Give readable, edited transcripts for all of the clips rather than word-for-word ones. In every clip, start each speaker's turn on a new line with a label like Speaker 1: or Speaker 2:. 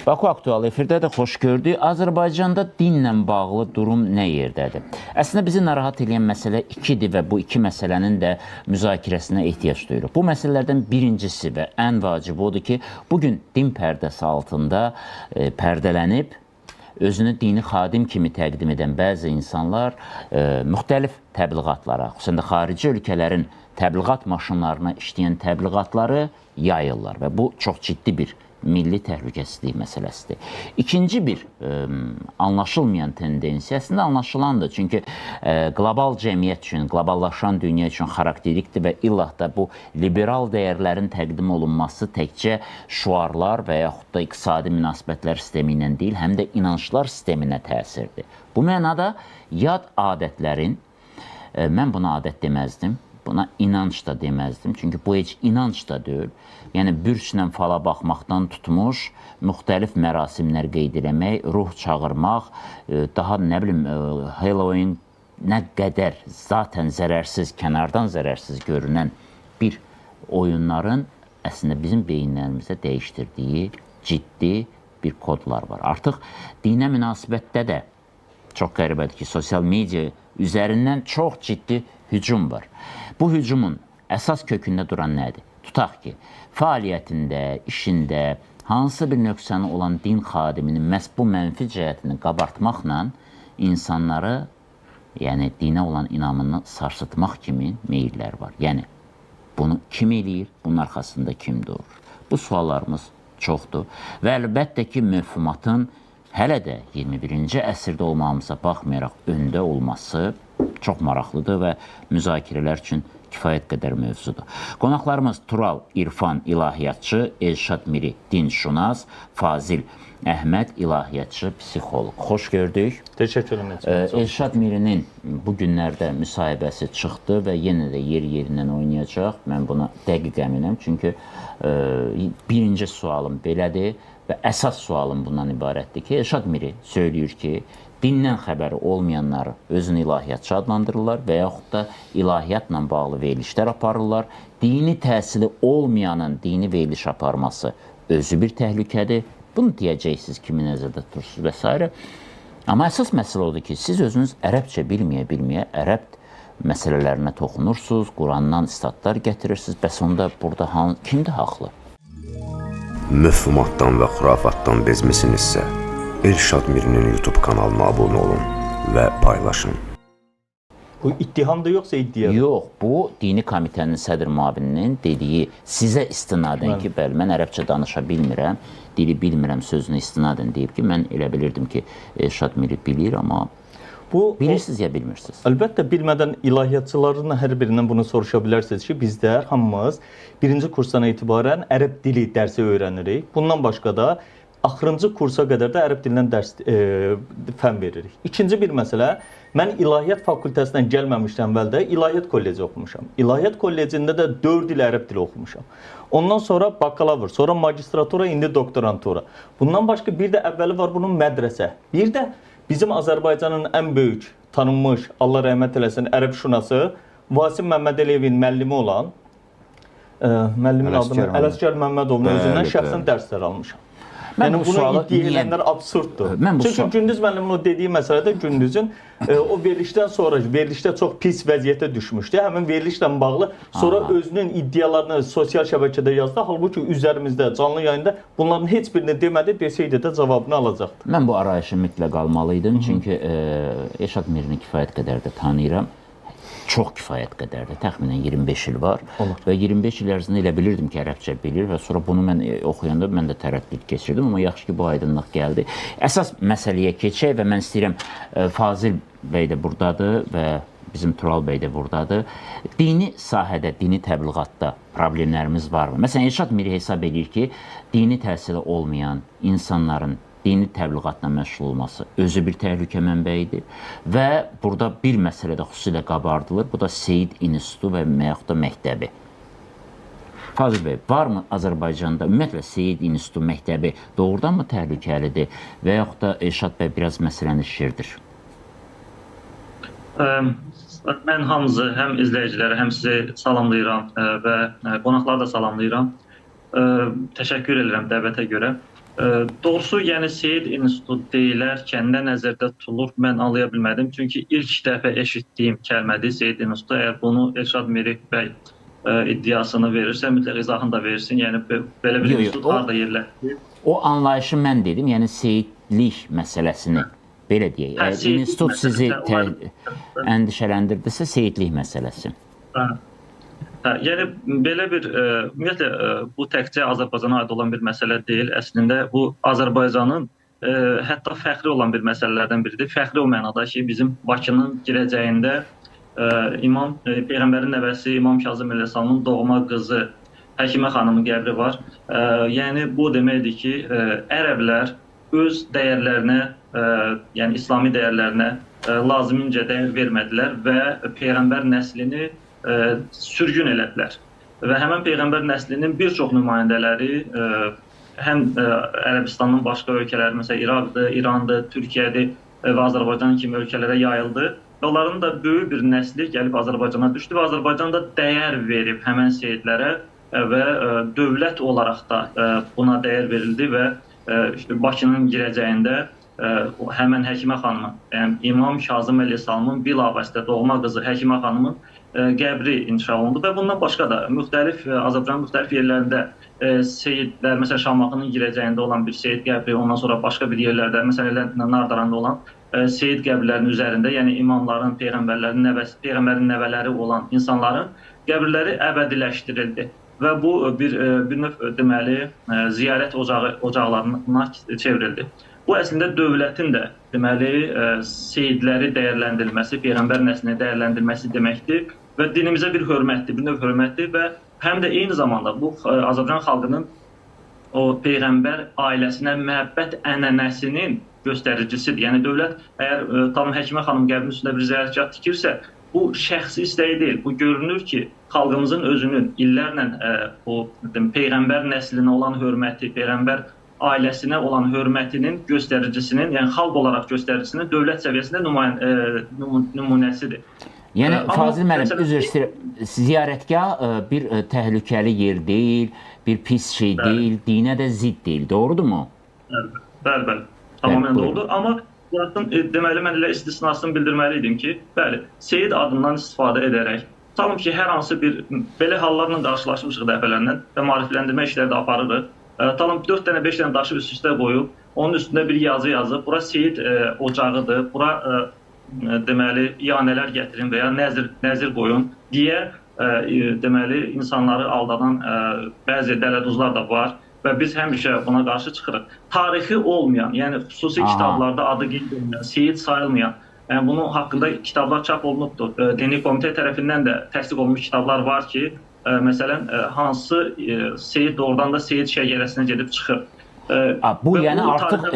Speaker 1: Baku Aktual efirdədir, xoş gördük. Azərbaycanda dinlə bağlı durum nə yerdədir? Əslində bizi narahat edən məsələ ikidir və bu iki məsələnin də müzakirəsinə ehtiyac duyuruq. Bu məsələlərdən birincisi və ən vacibi odur ki, bugün din pərdəsi altında pərdələnib, özünü dini xadim kimi təqdim edən bəzi insanlar müxtəlif təbliğatlara, xüsusən də xarici ölkələrin təbliğat maşınlarına işləyən təbliğatları yayırlar və bu çox ciddi bir milli təhlükəsizlik məsələsidir. İkinci bir anlaşılmayan tendensiya, əslində anlaşılandır. Çünki qlobal cəmiyyət üçün, qloballaşan dünya üçün xarakterikdir və illah da bu liberal dəyərlərin təqdim olunması təkcə şuarlar və yaxud da iqtisadi münasibətlər sistemi ilə deyil, həm də inanclar sisteminə təsirdir. Bu mənada yad adətlərin, mən buna adət deməzdim, buna inanc da deməzdim. Çünki bu heç inanc da deyil. Yəni, bürclə fala baxmaqdan tutmuş, müxtəlif mərasimlər qeyd eləmək, ruh çağırmaq, daha nə bilim, Halloween nə qədər zaten zərərsiz, kənardan zərərsiz görünən bir oyunların əslində bizim beyinlərimizdə dəyişdirdiyi ciddi bir kodlar var. Artıq dinə münasibətdə də çox qəribədir ki, sosial media üzərindən çox ciddi hücum var. Bu hücumun əsas kökündə duran nədir? Tutaq ki, fəaliyyətində, işində hansısa bir nöqsəni olan din xadiminin məhz bu mənfi cəhətini qabartmaqla insanları, yəni dinə olan inamını sarsıtmaq kimi meyillər var. Yəni, bunu kim eləyir, bunun arxasında kim durur? Bu suallarımız çoxdur və əlbəttə ki, məfhumatın hələ də 21-ci əsrdə olmamıza baxmayaraq öndə olması çox maraqlıdır və müzakirələr üçün kifayət qədər mövzudur. Qonaqlarımız Tural İrfan ilahiyyatçı, Elşad Miri dinşünas, Fazil Əhməd ilahiyyatçı, psixoloq. Xoş gördük.
Speaker 2: Təşəkkür ederim.
Speaker 1: Elşad Mirinin bu günlərdə müsahibəsi çıxdı və yenə də yerindən oynayacaq. Mən buna dəqiq əminəm. Çünki birinci sualım belədir və əsas sualım bundan ibarətdir ki, Elşad Miri söyləyir ki, dindən xəbəri olmayanları özünü ilahiyyatçı adlandırırlar və yaxud da ilahiyyatla bağlı verilişlər aparırlar. Dini təhsili olmayanın dini veriliş aparması özü bir təhlükədir. Bunu deyəcəksiniz, kimi nəzərdə tutursunuz və s. Amma əsas məsələ odur ki, siz özünüz ərəbcə bilməyə ərəb məsələlərinə toxunursunuz, Qurandan statlar gətirirsiniz. Bəs onda burada kimdir haqlı?
Speaker 3: Məfhumatdan və xurafatdan bezmisinizsə, Elşad Mirinin YouTube kanalına abunə olun və paylaşın.
Speaker 2: Bu ittihamdır yoxsa iddia?
Speaker 1: Yox, bu dini komitənin sədr müavininin dediyi sizə istinadən ki, bəli, mən ərəbcə danışa bilmirəm, dili bilmirəm sözünü istinadən deyib ki, mən elə bilirdim ki, Elşad Miri bilir, amma bilirsiniz ya bilmirsiniz.
Speaker 2: Əlbəttə, bilmədən ilahiyyatçıların hər birindən bunu soruşa bilərsiniz ki, bizlər hamımız birinci kursdan etibarən ərəb dili dərsi öyrənirik. Bundan başqa da axırıncı kursa qədər də ərəb dilindən dərs fən veririk. İkinci bir məsələ, mən ilahiyyat fakültəsindən gəlməmişdən əvvəldə ilahiyyat kolleci oxumuşam. İlahiyyat kollecində də 4 il ərəb dili oxumuşam. Ondan sonra bakalavr, sonra magistratura, indi doktorantura. Bundan başqa bir də əvvəli var bunun mədrəsə. Bir də bizim Azərbaycanın ən böyük, tanınmış, Allah rəhmət eləsin, ərəb şunası Vasim Məmmədəliyevin müəllimi olan müəllimin adını Ələsgər Məmmədovun özündən şəxsən dərslər almışam. Yəni, bunu iddia edənlər absurddur. Çünki Gündüz müəllimin o dediyi məsələdə Gündüzün o verilişdən sonra, verilişdə çox pis vəziyyətə düşmüşdü. Həmin verilişlə bağlı sonra özünün iddialarını sosial şəbəkədə yazdı. Halbuki üzərimizdə, canlı yayında bunların heç birini demədi, desəydi də cavabını alacaqdı.
Speaker 1: Mən bu arayışı mütləq almalıydım. Çünki Elşad Mirini kifayət qədər də tanıyıram. Çox kifayət qədərdir. Təxminən 25 il var. Və 25 il ərzində elə bilirdim ki, ərəbcə bilir və sonra bunu mən oxuyanda mən də tərəddüd keçirdim. Amma yaxşı ki, bu aydınlıq gəldi. Əsas məsələyə keçək və mən istəyirəm Fazil bəy də buradadır və bizim Tural bəy də buradadır. Dini sahədə, dini təbliğatda problemlərimiz varmı? Məsələn, Elşad Miri hesab edir ki, dini təhsili olmayan insanların dini təbliğatla məşğul olması özü bir təhlükə mənbəyidir və burada bir məsələ də xüsusilə qabardılır. Bu da Seyid İnstitutu və yaxud da məktəbi. Fazil bəy, varmı Azərbaycanda ümumiyyətlə Seyid İnstitutu məktəbi doğrudan mı təhlükəlidir və yaxud da Elşad bəy biraz məsələni şişirdir?
Speaker 4: Mən hamınızı, həm izləyiciləri, həm sizi salamlayıram və qonaqları da salamlayıram. Təşəkkür edirəm dəvətə görə. Doğrusu, yəni Seyid İnstitutu deyilərkən nə nəzərdə tutulur, mən anlaya bilmədim. Çünki ilk dəfə eşitdiyim kəlmədir Seyid İnstitutu. Əgər bunu Elşad Miri bəy iddiasını verirsə, mütləq izahını da versin. Yəni belə bir institut harda yerləşir?
Speaker 1: O anlayışı mən dedim, yəni seyidlik məsələsini belə deyək. Əgər institut sizi əndişələndirdirsə, seyidlik məsələsi.
Speaker 4: Yəni belə bir ümumiyyətlə bu təkcə Azərbaycana aid olan bir məsələ deyil. Əslində bu Azərbaycanın hətta fəxri olan bir məsələlərdən biridir. Fəxri o mənada ki, bizim Bakının girəcəyində İmam Peyğəmbərin nəvəsi İmam Kazım Əleyhisselamın doğma qızı Həkimə xanımın qəbri var. Yəni bu deməkdir ki, ərəblər öz dəyərlərinə, yəni İslami dəyərlərinə lazımincə dəyər vermədilər və Peyğəmbər nəslini sürgün elədilər. Və həmin Peyğəmbər nəslinin bir çox nümayəndələri həm Ərəbistanın başqa ölkələri, məsələn İraqdır, İrandır, Türkiyədir və Azərbaycan kimi ölkələrə yayıldı. Və onların da böyük bir nəsli gəlib Azərbaycana düşdü və Azərbaycanda dəyər verib həmən seyidlərə və dövlət olaraq da buna dəyər verildi və Bakının girəcəyində həmən Həkimə xanımın, yəni İmam Kazım Əleyhisselamın bilavasitə doğma qızı Həkimə xanımın qəbri inşa olundu və bundan başqa da Azərbaycanın müxtəlif yerlərində seyidlər, məsələn Şamaxının girəcəyində olan bir seyid qəbri, ondan sonra başqa bir yerlərdə, məsələn Nardaranda olan seyid qəbirlərinin üzərində, yəni imamların, peyğəmbərin nəvələri olan insanların qəbirləri əbədiləşdirildi və bu bir növ deməli ziyarət ocaqlarına çevrildi. Bu əslində dövlətin də deməli seyidləri dəyərləndirilməsi, peyğəmbər nəslini dəyərləndirilməsi deməkdir və dinimizə bir hörmətdir, bir növ hörmətdir və həm də eyni zamanda bu Azərbaycan xalqının o peyğəmbər ailəsinə məhəbbət ənənəsinin göstəricisidir. Yəni dövlət əgər tamam Həkimə xanım qəbrinin üstündə bir ziyarətgah tikirsə, bu şəxsi istəyi deyil. Bu görünür ki, xalqımızın özünün illərlə o peyğəmbər nəslinə olan hörməti, peyğəmbər ailəsinə olan hörmətinin göstəricisinin, yəni xalq olaraq göstəricisinin dövlət səviyyəsində nümunəsidir.
Speaker 1: Yəni Fazil müəllim, üzr istəyirəm, ziyarətgah bir təhlükəli yer deyil, bir pis şey deyil, dinə də zidd deyil, doğrudurmu?
Speaker 4: Bəli, tamamilə doğrudur. Amma deməli mən elə istisnasını bildirməli idim ki, bəli, Seyid adından istifadə edərək, tamam ki, hər hansı bir belə hallarla qarşılaşmışıq dəfələrlə və maarifləndirmə işləri də aparırıq. Tamam 4 dənə, 5 dənə daşı üst-üstə qoyub, onun üstündə bir yazı yazıb, bura Seyid ocağıdır, bura deməli iyanələr gətirin və ya nəzir qoyun deyə deməli insanları aldadan bəzi dələduzlar da var və biz həmişə buna qarşı çıxırıq. Tarixi olmayan, yəni xüsusi kitablarda adı qeyd edilən, Seyid sayılmayan, yəni bunun haqqında kitablar çap olunubdur. Dini komitə tərəfindən də təsdiq olunmuş kitablar var ki, məsələn, hansı Seyid doğrudan da Seyid şəgərəsinə gedib çıxır.
Speaker 1: Bu, yəni artıq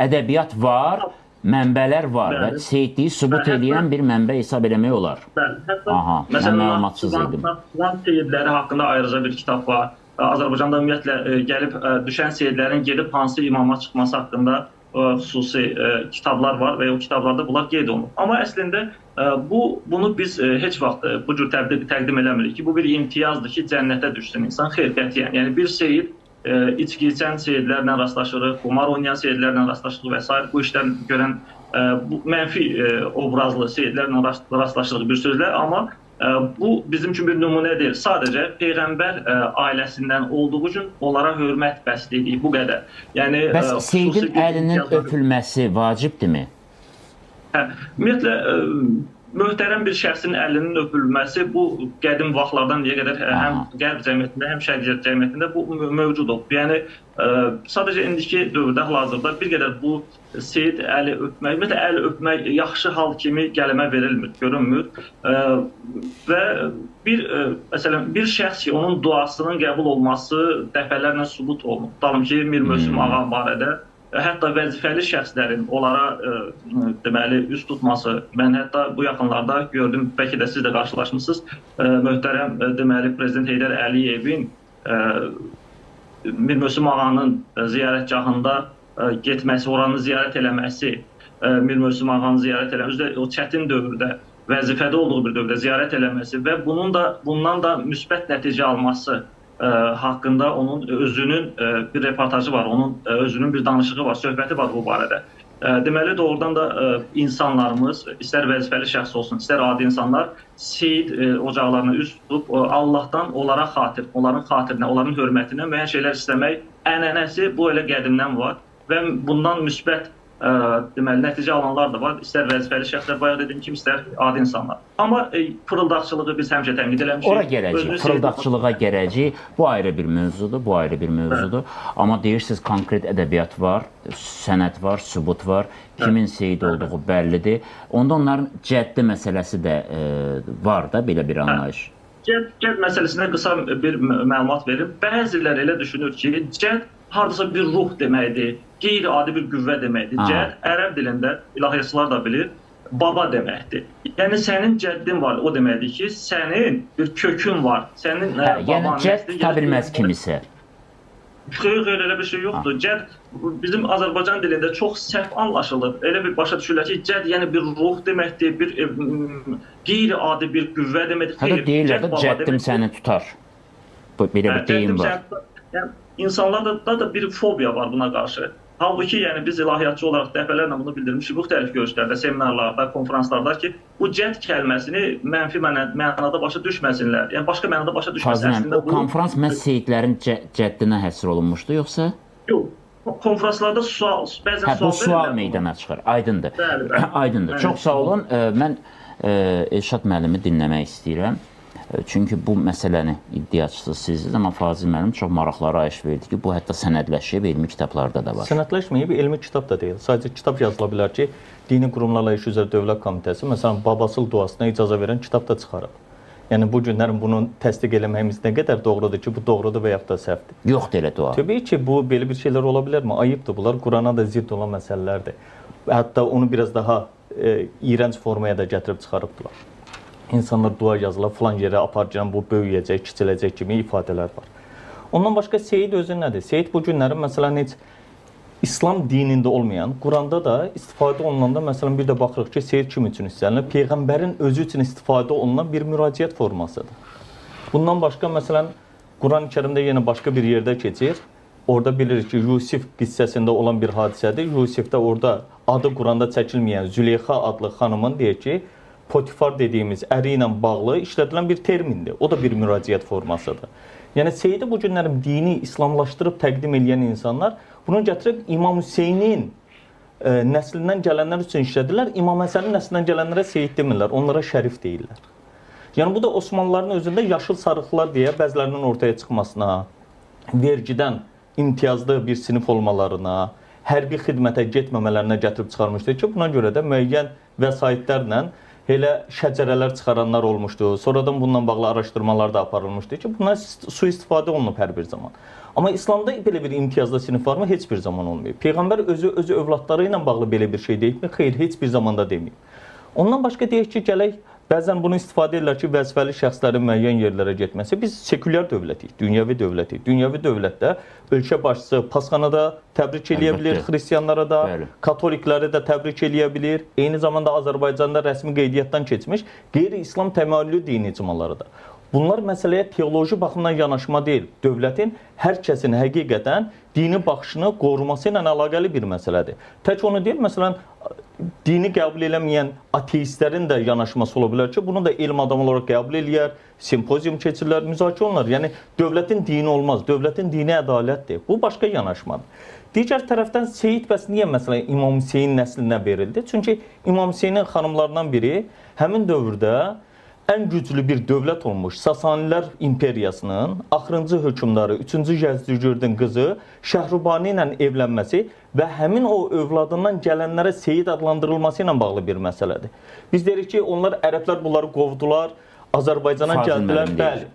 Speaker 1: ədəbiyyat var, mənbələr var və Seyidliyi sübut edən bir mənbə hesab eləmək olar.
Speaker 4: Aha, mən məlumatsız idim. Mən Seyidləri haqqında ayrıca bir kitab var. Azərbaycanda ümumiyyətlə gəlib düşən Seyidlərin gedib hansı imama çıxması haqqında xüsusi kitablar var və o kitablarda bunlar qeyd olunur. Amma əslində bunu biz heç vaxt bu cür təqdim eləmirik ki, bu bir imtiyazdır ki, cənnətə düşsün insan, xeyr qətiyyən. Yəni bir Seyid içki içən seyidlərlə rastlaşırıq, qumar oynayan seyidlərlə rastlaşırıq və s. Bu işdən görən mənfi obrazlı seyidlərlə rastlaşırıq bir sözlə, amma bu bizim üçün bir nümunə deyil. Sadəcə Peyğəmbər ailəsindən olduğu üçün onlara hörmət bəsləyirik, bu qədər. Yəni,
Speaker 1: bəs Seyidin əlinin öpülməsi vacibdirmi?
Speaker 4: Ümumiyyətlə, möhtərəm bir şəxsin əlinin öpülməsi bu qədim vaxtlardan deyə qədər həm qərb cəmiyyətində, həm şərq cəmiyyətində bu mövcuddur. Yəni sadəcə indiki dövrdə hal-hazırda bir qədər bu Seyid əli öpmək, ümumiyyətlə əli öpmək yaxşı hal kimi qələmə verilmir, görünmür. Və məsələn bir şəxs ki, onun duasının qəbul olması dəfələrlə sübut olunub. Dalım ki, Mir Möhsüm ağa barədə hətta vəzifəli şəxslərin onlara deməli üst tutması, mən hətta bu yaxınlarda gördüm, bəlkə də siz də qarşılaşmışsınız, möhtərəm deməli Prezident Heydər Əliyevin Mir Möhsüm ağanın ziyarətgahında getməsi, oranı ziyarət eləməsi, Mir Möhsüm ağanı ziyarət eləməsi, o çətin dövrdə, vəzifədə olduğu bir dövrdə ziyarət eləməsi və bundan da müsbət nəticə alması haqqında onun özünün bir reportajı var, onun özünün bir danışığı var, söhbəti var bu barədə. Deməli doğrudan da insanlarımız, istər vəzifəli şəxs olsun, istər adi insanlar seyid ocaqlarına üz tutub Allahdan onlara xatir, onların xatirinə, onların hörmətinə müəyyən şeylər istəmək ənənəsi bu elə qədimdən var və bundan müsbət deməli nəticə alanlar da var. İstər vəzifəli şəxslər, bayaq dediyim kimi, istər adi insanlar. Amma fırıldaqçılığı biz həmişə tənqid eləmişik.
Speaker 1: Ora gələcək, fırıldaqçılığa gələcək. Bu ayrı bir mövzudur, bu ayrı bir mövzudur. Amma deyirsiniz konkret ədəbiyyat var, sənət var, sübut var, kimin seyid olduğu bəllidir. Onda onların cəddi məsələsi də var da, belə bir anlayış.
Speaker 4: Cədd məsələsinə qısa bir məlumat verim. Bəziləri elə düşünür ki, cədd hardasa bir ruh deməkdir, qeyri-adi bir qüvvə deməkdir. Cədd ərəb dilində, ilahiyyatçılar da bilir, baba deməkdir. Yəni sənin cəddin var, o deməkdir ki, sənin bir kökün var, sənin baban.
Speaker 1: Yəni cədd tuta bilməz kimisə.
Speaker 4: Xeyr, elə bir şey yoxdur. Cədd bizim Azərbaycan dilində çox səhv anlaşılır. Elə bir başa düşürlər ki, cədd yəni bir ruh deməkdir, bir qeyri-adi bir qüvvə deməkdir.
Speaker 1: Hətta deyirlər də cəddim səni tutar. Belə bir deyim var.
Speaker 4: Yəni İnsanlarda da bir fobiya var buna qarşı. Halbuki yəni biz ilahiyyatçı olaraq dəfələrlə bunu bildirmişik müxtəlif görüşlərdə, seminarlarda, konfranslarda ki, bu cədd kəlməsini mənfi mənada başa düşməsinlər. Yəni başqa mənada başa düşməsinlər.
Speaker 1: O konfrans məhz seyidlərin cəddinə həsr olunmuşdu yoxsa?
Speaker 4: Yox. Konfranslarda bəzən
Speaker 1: bu sual meydana çıxır. Aydındır.
Speaker 4: Bəli.
Speaker 1: Aydındır. Çox sağ olun. Mən Elşad müəllimi dinləmək istəyirəm. Çünki bu məsələni iddiaçısı sizsiniz, amma Fazil müəllim çox maraqlı arayış verdi ki, bu hətta sənədləşib, elmi kitablarda da var.
Speaker 2: Sənədləşməyib, elmi kitab da deyil. Sadəcə kitab yazıla bilər ki, Dini Qurumlarla İş üzrə Dövlət Komitəsi, məsələn, babasıl duasına icazə verən kitab da çıxarıb. Yəni, bu günlərin bunu təsdiq eləməyimiz nə qədər doğrudur ki, bu doğrudur və yaxud da səhvdir.
Speaker 1: Yoxdur elə dua.
Speaker 2: Təbii ki, bu belə bir şeylər ola bilərmi? Ayıbdır, bunlar Qurana da zidd olan məsələlərdir. Hətta onu biraz daha iyrənc formaya da gətirib çıxarıbdılar. İnsanlar dua yazırlar, filan yerə aparacaq, bu böyüyəcək, kiçiləcək kimi ifadələr var. Ondan başqa seyid özü nədir? Seyid bu günlərin məsələn heç İslam dinində olmayan, Quranda da istifadə olunanda məsələn bir də baxırıq ki, seyid kim üçün istənilir? Peyğəmbərin özü üçün istifadə olunan bir müraciət formasıdır. Bundan başqa məsələn Quran-Kərimdə yenə başqa bir yerdə keçir. Orada bilirik ki, Yusif qissəsində olan bir hadisədir. Yusif də orada adı Quranda çəkilməyən Züleyxa adlı xanımın deyir ki, Potifar dediyimiz əri ilə bağlı işlədilən bir termindir. O da bir müraciət formasıdır. Yəni seyidi bu günlərin dini islamlaşdırıb təqdim edən insanlar bunu gətirib İmam Hüseynin nəslindən gələnlər üçün işlədirlər. İmam Həsənin nəslindən gələnlərə seyid demirlər, onlara şərif deyirlər. Yəni bu da Osmanlıların özündə yaşıl sarıqlar deyə bəzilərinin ortaya çıxmasına, vergidən imtiyazlı bir sinif olmalarına, hərbi xidmətə getməmələrinə gətirib çıxarmışdır ki, buna görə də müəyyən vəsaitlərlə elə şəcərələr çıxaranlar olmuşdu. Sonradan bununla bağlı araşdırmalar da aparılmışdı ki, bunlar sui-istifadə olunub hər bir zaman. Amma İslamda belə bir imtiyazlı sinif varmı? Heç bir zaman olmayıb. Peyğəmbər özü övladları ilə bağlı belə bir şey deyibmi? Xeyr, heç bir zamanda deməyib. Ondan başqa deyək ki, gələk, bəzən bunu istifadə edirlər ki, vəzifəli şəxslərin müəyyən yerlərə getməsi. Biz sekulyar dövlətik, dünyəvi dövlətik. Dünyəvi dövlətdə ölkə başçısı pasxanada təbrik eləyə bilir, xristiyanlara da, katolikləri də təbrik eləyə bilir. Eyni zamanda Azərbaycanda rəsmi qeydiyyatdan keçmiş qeyri-İslam təməllüllü dini icmaları da. Bunlar məsələyə teoloji baxımdan yanaşma deyil. Dövlətin hər kəsin həqiqətən dini baxışını qoruması ilə əlaqəli bir məsələdir. Tək onu deyil, məsələn, dini qəbul eləməyən ateistlərin də yanaşması ola bilər ki, bunu da elm adamı olaraq qəbul eləyər, simpozium keçirlər, müzakirə olunur. Yəni, dövlətin dini olmaz, dövlətin dini ədalətdir. Bu, başqa yanaşmadır. Digər tərəfdən seyid bəs niyə məsələn İmam Hüseyin nəslinə verildi? Çünki İmam Hüseynin xanımlarından biri həmin dövrdə ən güclü bir dövlət olmuş Sasanilər imperiyasının axırıncı hökmdarı 3-cü Yəzdügürdün qızı Şəhrubani ilə evlənməsi və həmin o övladından gələnlərə seyid adlandırılması ilə bağlı bir məsələdir. Biz deyirik ki, onlar ərəblər bunları qovdular, Azərbaycana gəldilər, bəli.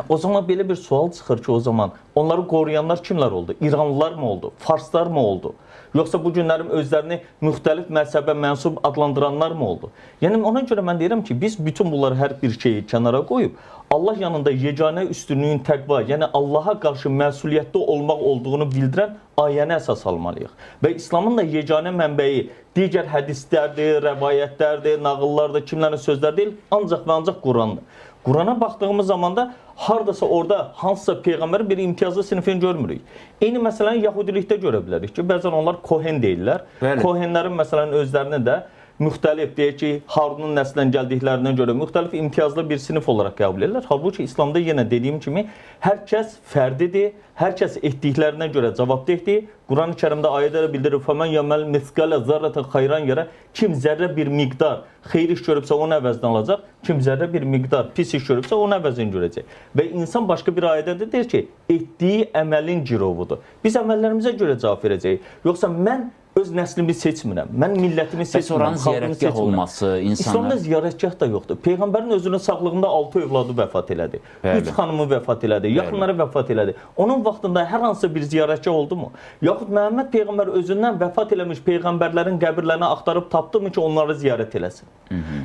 Speaker 2: O zaman belə bir sual çıxır ki, o zaman onları qoruyanlar kimlər oldu? İranlılar mı oldu? Farslar mı oldu? Yoxsa bu günlərin özlərini müxtəlif məzhəbə mənsub adlandıranlar mı oldu? Yəni ona görə mən deyirəm ki, biz bütün bunları hər bir şeyi kənara qoyub Allah yanında yeganə üstünlüyün təqva, yəni Allaha qarşı məsuliyyətli olmaq olduğunu bildirən ayəni əsas almalıyıq. Və İslamın da yeganə mənbəyi digər hədislərdir, rəvayətlərdir, nağıllardır, kimlərin sözləri deyil, ancaq və ancaq Qurandır. Qurana baxdığımız zaman da hardasa orada hansısa peyğəmbərin bir imtiyazlı sinifini görmürük. Eyni məsələni Yahudilikdə görə bilərik ki, bəzən onlar Kohen deyirlər.
Speaker 1: Bəli.
Speaker 2: Kohenlərin məsələn özlərini də müxtəlif deyək ki, Harunun nəslindən gəldiklərinə görə müxtəlif imtiyazlı bir sinif olaraq qəbul edirlər. Halbuki İslamda yenə dediyim kimi hər kəs fərdidir, hər kəs etdiklərinə görə cavabdehdir. Quran-ı Kərimdə ayədə bildirir: "Fəmən yəməl misqalə zərrətən xeyran yerə", kim zərrə bir miqdar xeyir iş görübsə onun əvəzini alacaq, kim zərrə bir miqdar pis iş görübsə onun əvəzini görəcək. Və insan başqa bir ayədə də deyir ki, etdiyi əməlin girovudur. Biz əməllərimizə görə cavab verəcəyik. Yoxsa mən öz nəslimi seçmirəm. Mən millətimi seçmirəm.
Speaker 1: Oranın ziyarətgah olması, insanlar...
Speaker 2: İslamda ziyarətgah da yoxdur. Peyğəmbərin özünün sağlığında 6 övladı vəfat elədi. 3 xanımı vəfat elədi. Yaxınları vəfat elədi. Onun vaxtında hər hansı bir ziyarətgah oldu mu? Yaxud Məhəmməd Peyğəmbər özündən vəfat eləmiş peyğəmbərlərin qəbirlərini axtarıb tapdımı ki, onları ziyarət eləsin?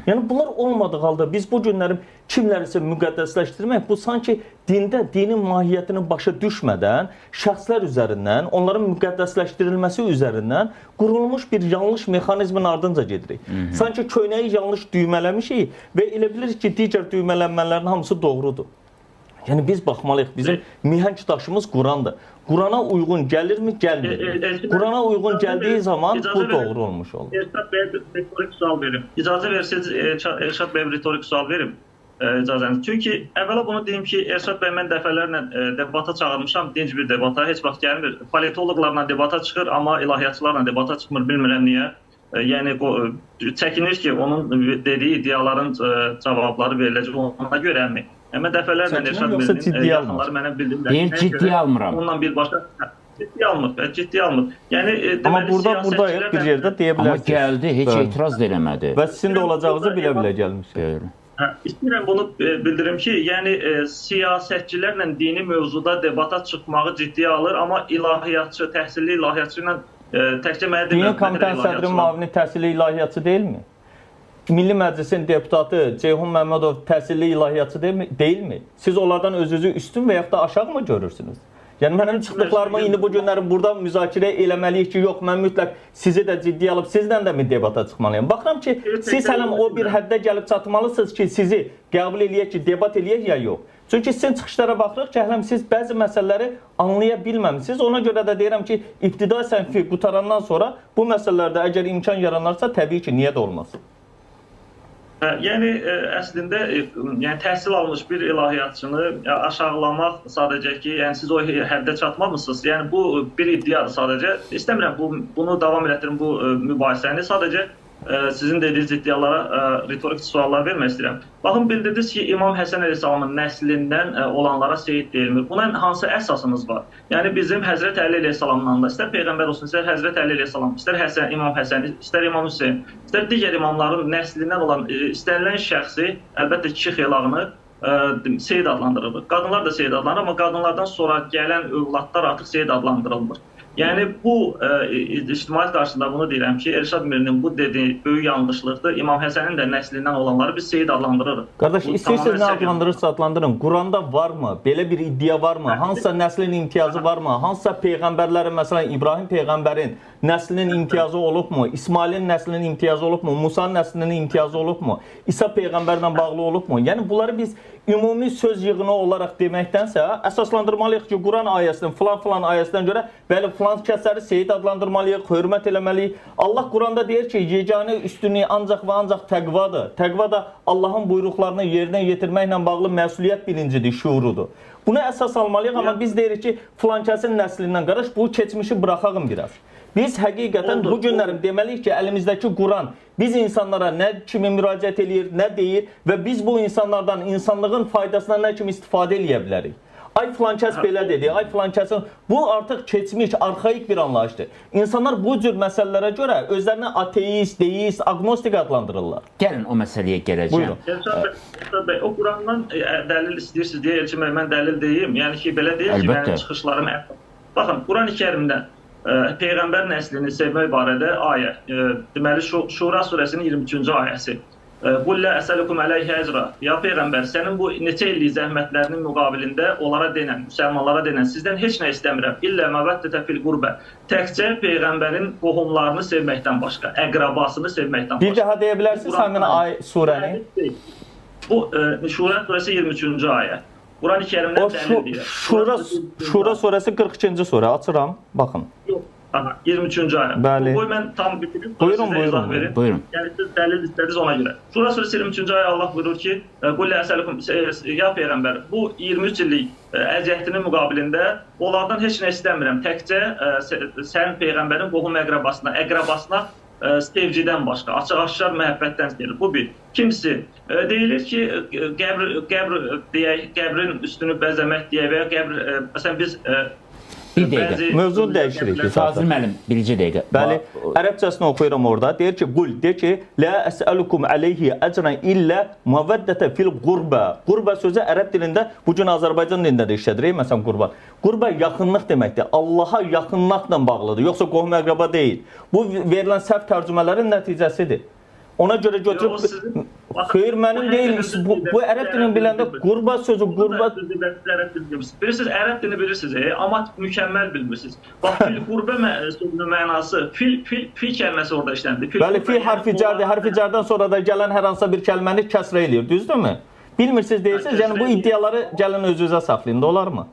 Speaker 2: Yəni bunlar olmadığı halda biz bu günləri kimlərisə müqəddəsləşdirmək, bu sanki dində, dinin mahiyyətini başa düşmədən, şəxslər üzərindən, onların müqəddəsləşdirilməsi üzərindən qurulmuş bir yanlış mexanizmin ardınca gedirik. Sanki köynəyi yanlış düymələmişik və elə bilirik ki, digər düymələnmələrin hamısı doğrudur. Yəni biz baxmalıyıq, bizim mihenk daşımız Qurandır. Qurana uyğun gəlirmi, gəlmir? Qurana uyğun gəldiyi zaman bu doğru olmuş olur.
Speaker 4: Elşad bəyə retorik sual verim. İcazə versiniz, Elşad bəyə retorik sual verim. İcazəniz. Çünki əvvəla bunu deyim ki, Elşad bəy mən dəfələrlə debata çağırmışam, dinc bir debata, heç vaxt gəlmir. Politologlarla debata çıxır, amma ilahiyyatçılarla debata çıxmır, bilmirəm niyə. Yəni çəkinir ki, onun dediyi iddiaların cavabları veriləcək ona görəmi? Mən dəfələrlə Elşad bəyinin yaxınları mənə bildirlər.
Speaker 1: Deyir, ciddi almıram.
Speaker 4: Ondan birbaşa ciddi almır, ciddi almır. Yəni
Speaker 2: amma buradayıq, bir yerdə deyə bilərsiniz.
Speaker 1: Amma gəldi, heç etiraz da eləmədi.
Speaker 2: Və sizin də olacağınızı bilə-bilə gəlmişsiniz.
Speaker 4: İstəyirəm bunu bildirim ki, yəni siyasətçilərlə dini mövzuda debata çıxmağı ciddiyə alır, amma ilahiyyatçı, təhsilli ilahiyyatçı ilə təkcə mənə demək.
Speaker 2: Dünya Komitəsinin sədri müavini təhsilli ilahiyyatçı deyilmi? Milli Məclisin deputatı Ceyhun Məmmədov təhsilli ilahiyyatçı deyilmi? Siz onlardan özünüzü üstün və yaxud da aşağı mı görürsünüz? Yəni mənim çıxdıqlarımı indi bu günləri burada müzakirə eləməliyik ki, yox, mən mütləq sizi də ciddiyə alıb sizlə də mi debata çıxmalıyam? Baxıram ki, siz hələm o bir həddə gəlib çatmalısınız ki, sizi qəbul eləyək ki, debat eləyək ya yox. Çünki sizin çıxışlara baxırıq ki, hələm siz bəzi məsələləri anlaya bilməmisiniz. Ona görə də deyirəm ki, ibtidai sənfi qutarandan sonra bu məsələlərdə əgər imkan yaranarsa, təbii ki, niyə də olmasın?
Speaker 4: Yəni əslində təhsil almış bir ilahiyyatçını aşağılamaq sadəcə ki, yəni siz o həddə çatmamısınız. Yəni bu bir iddiadır sadəcə. İstəmirəm bunu davam etdirim bu mübahisəni. Sadəcə sizin dediyiniz iddialara retorik suallar vermək istəyirəm. Baxın, bildirdiniz ki, İmam Həsən əleyhissalamın nəslindən olanlara seyid deyilmir. Buna hansı əsasınız var? Yəni bizim Həzrət Əli əleyhissalamdan da, istər Peyğəmbər olsun, istər Həzrət Əli əleyhissalam, istər İmam Həsən, istər İmam Hüseyin, istər digər imamların nəslindən olan istənilən şəxsi, əlbəttə kişi xilaqını seyid adlandırılır. Qadınlar da seyid adlanır, amma qadınlardan sonra gələn övladlar artıq seyid adlandırılmır. Yəni bu ictimaiyyət qarşısında bunu deyirəm ki, Elşad Mirinin bu dediyi böyük yanlışlıqdır. İmam Həsənin də nəslindən olanları biz seyid adlandırırıq.
Speaker 2: Qardaş, istəyirsiniz nə adlandırırsa adlandırın. Quranda varmı? Belə bir iddia varmı? Hansısa nəslin imtiyazı varmı? Hansısa peyğəmbərlərin, məsələn İbrahim peyğəmbərin nəslinin imtiyazı olubmu? İsmailin nəslinin imtiyazı olubmu? Musa'nın nəslinin imtiyazı olubmu? İsa peyğəmbərlə bağlı olubmu? Yəni bunları biz ümumi söz yığını olaraq deməkdənsə əsaslandırmalıyıq ki, Quran ayəsinin filan ayəsindən görə bəli filan kəsləri seyid adlandırmalıyıq, hörmət eləməliyik. Allah Quranda deyir ki, yeganə üstünlüyü ancaq və ancaq təqvadır. Təqva da Allahın buyruqlarını yerinə yetirməklə bağlı məsuliyyət bilincidir, şuurudur. Buna əsas almalıyıq, amma biz deyirik ki, filan kəsin nəslindən qardaş, bu keçmişi buraxağın biraz. Biz həqiqətən bu günlərim deməliyik ki, əlimizdəki Quran biz insanlara nə kimi müraciət eləyir, nə deyir və biz bu insanlardan insanlığın faydasına nə kimi istifadə eləyə bilərik. Ay filan kəs belə dedi, ay filan kəsin... Bu artıq keçmiş, arxaik bir anlayışdır. İnsanlar bu cür məsələlərə görə özlərini ateist, deist, agnostik adlandırırlar.
Speaker 1: Gəlin o məsələyə gələcəm.
Speaker 4: Elşad bəy, o Qurandan dəlil istəyirsiniz deyə Elçin bəy, mən dəlil deyim. Yəni ki, belə deyil ki, mənim çıxışlarım... Baxın, Quran-ı Kərimdə Peyğəmbər nəslini sevmək barədə ayə, deməli Şura surəsinin 23-cü ayəsi. Qullə əsəlukum əleyhə əcra. Ya Peyğəmbər, sənin bu neçə illik zəhmətlərinin müqabilində onlara denən, müsəlmanlara denən, sizdən heç nə istəmirəm. İllə məvəddətə fil qurbə. Təkcə Peyğəmbərin qohumlarını sevməkdən başqa, əqrabasını sevməkdən başqa.
Speaker 2: Bir daha deyə bilərsiniz həmin surəni?
Speaker 4: Bu Şura surəsi 23-cü ayə. Quran-ı Kərimdən
Speaker 2: O
Speaker 4: dəlil deyir.
Speaker 2: Şura surəsi 42-ci surə. Açıram, baxın.
Speaker 4: Yox. Aha, 23-cü ayə.
Speaker 2: Bəli.
Speaker 4: Qoy mən tam bitirib,
Speaker 2: Buyurun,
Speaker 4: sizə
Speaker 2: buyurun,
Speaker 4: izah verim.
Speaker 1: buyurun.
Speaker 4: Yəni siz dəlil istədiniz ona görə. Şura surəsi 23-cü ayə Allah buyurur ki, "Qul əsəlukum ya peyğəmbər, bu 23 illik əziyyətinin müqabilində onlardan heç nə istəmirəm. Təkcə sənin peyğəmbərin qohum əqrəbasına sevgidən başqa, açıq-aşkar məhəbbətdən istəyir. Bu bir. İkincisi, deyilir ki, qəbrin üstünü bəzəmək deyə və ya qəbr, məsələn biz
Speaker 1: Bir dəqiqə.
Speaker 2: Mövzunu dəyişirik.
Speaker 1: Fazil müəllim, bircə dəqiqə.
Speaker 2: Bəli, ərəbcəsini oxuyuram orada. Deyir ki, qul, deyir ki, la əsəlukum əleyhi əcran illə məvəddətə fil qurbə. Qurbə sözü ərəb dilində, bu gün Azərbaycan dilində də işlədirik, məsələn, qurban. Qurbə yaxınlıq deməkdir. Allaha yaxınlıqla bağlıdır, yoxsa qohum əqrəba deyil. Bu verilən səhv tərcümələrin nəticəsidir. Ona görə götürüb, xeyr mənim deyil, bu ərəb dilini biləndə qurba sözü, qurba...
Speaker 4: Bilirsiniz, ərəb dilini bilirsiniz, amma mükəmməl bilmirsiniz. Bax, fil qurbə sözünün mənası, fil kəlməsi orada işləndir.
Speaker 2: Bəli, fil hərfi cərdir, hərfi cərdən sonra da gələn hər hansısa bir kəlməni kəsrə eləyir, düzdürmü? Bilmirsiniz deyirsiniz, yəni bu iddiaları gəlin özünüzə saxlayın, da olarmı?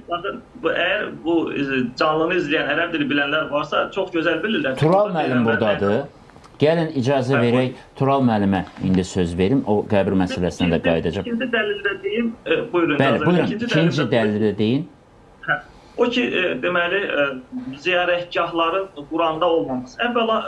Speaker 4: Baxın, əgər bu canlını izləyən ərəb dili bilənlər varsa, çox gözəl bilirlər.
Speaker 1: Tural müəllim buradadır. Gəlin icazə verək, Tural müəllimə indi söz verim, o qəbir məsələsinə də qayıdacaq.
Speaker 4: İkinci dəlildə deyim, buyurun.
Speaker 1: Bəli, buyurun, ikinci dəlildə deyin.
Speaker 4: O ki, deməli, ziyarətgahların Quranda olmaması. Əvvəla,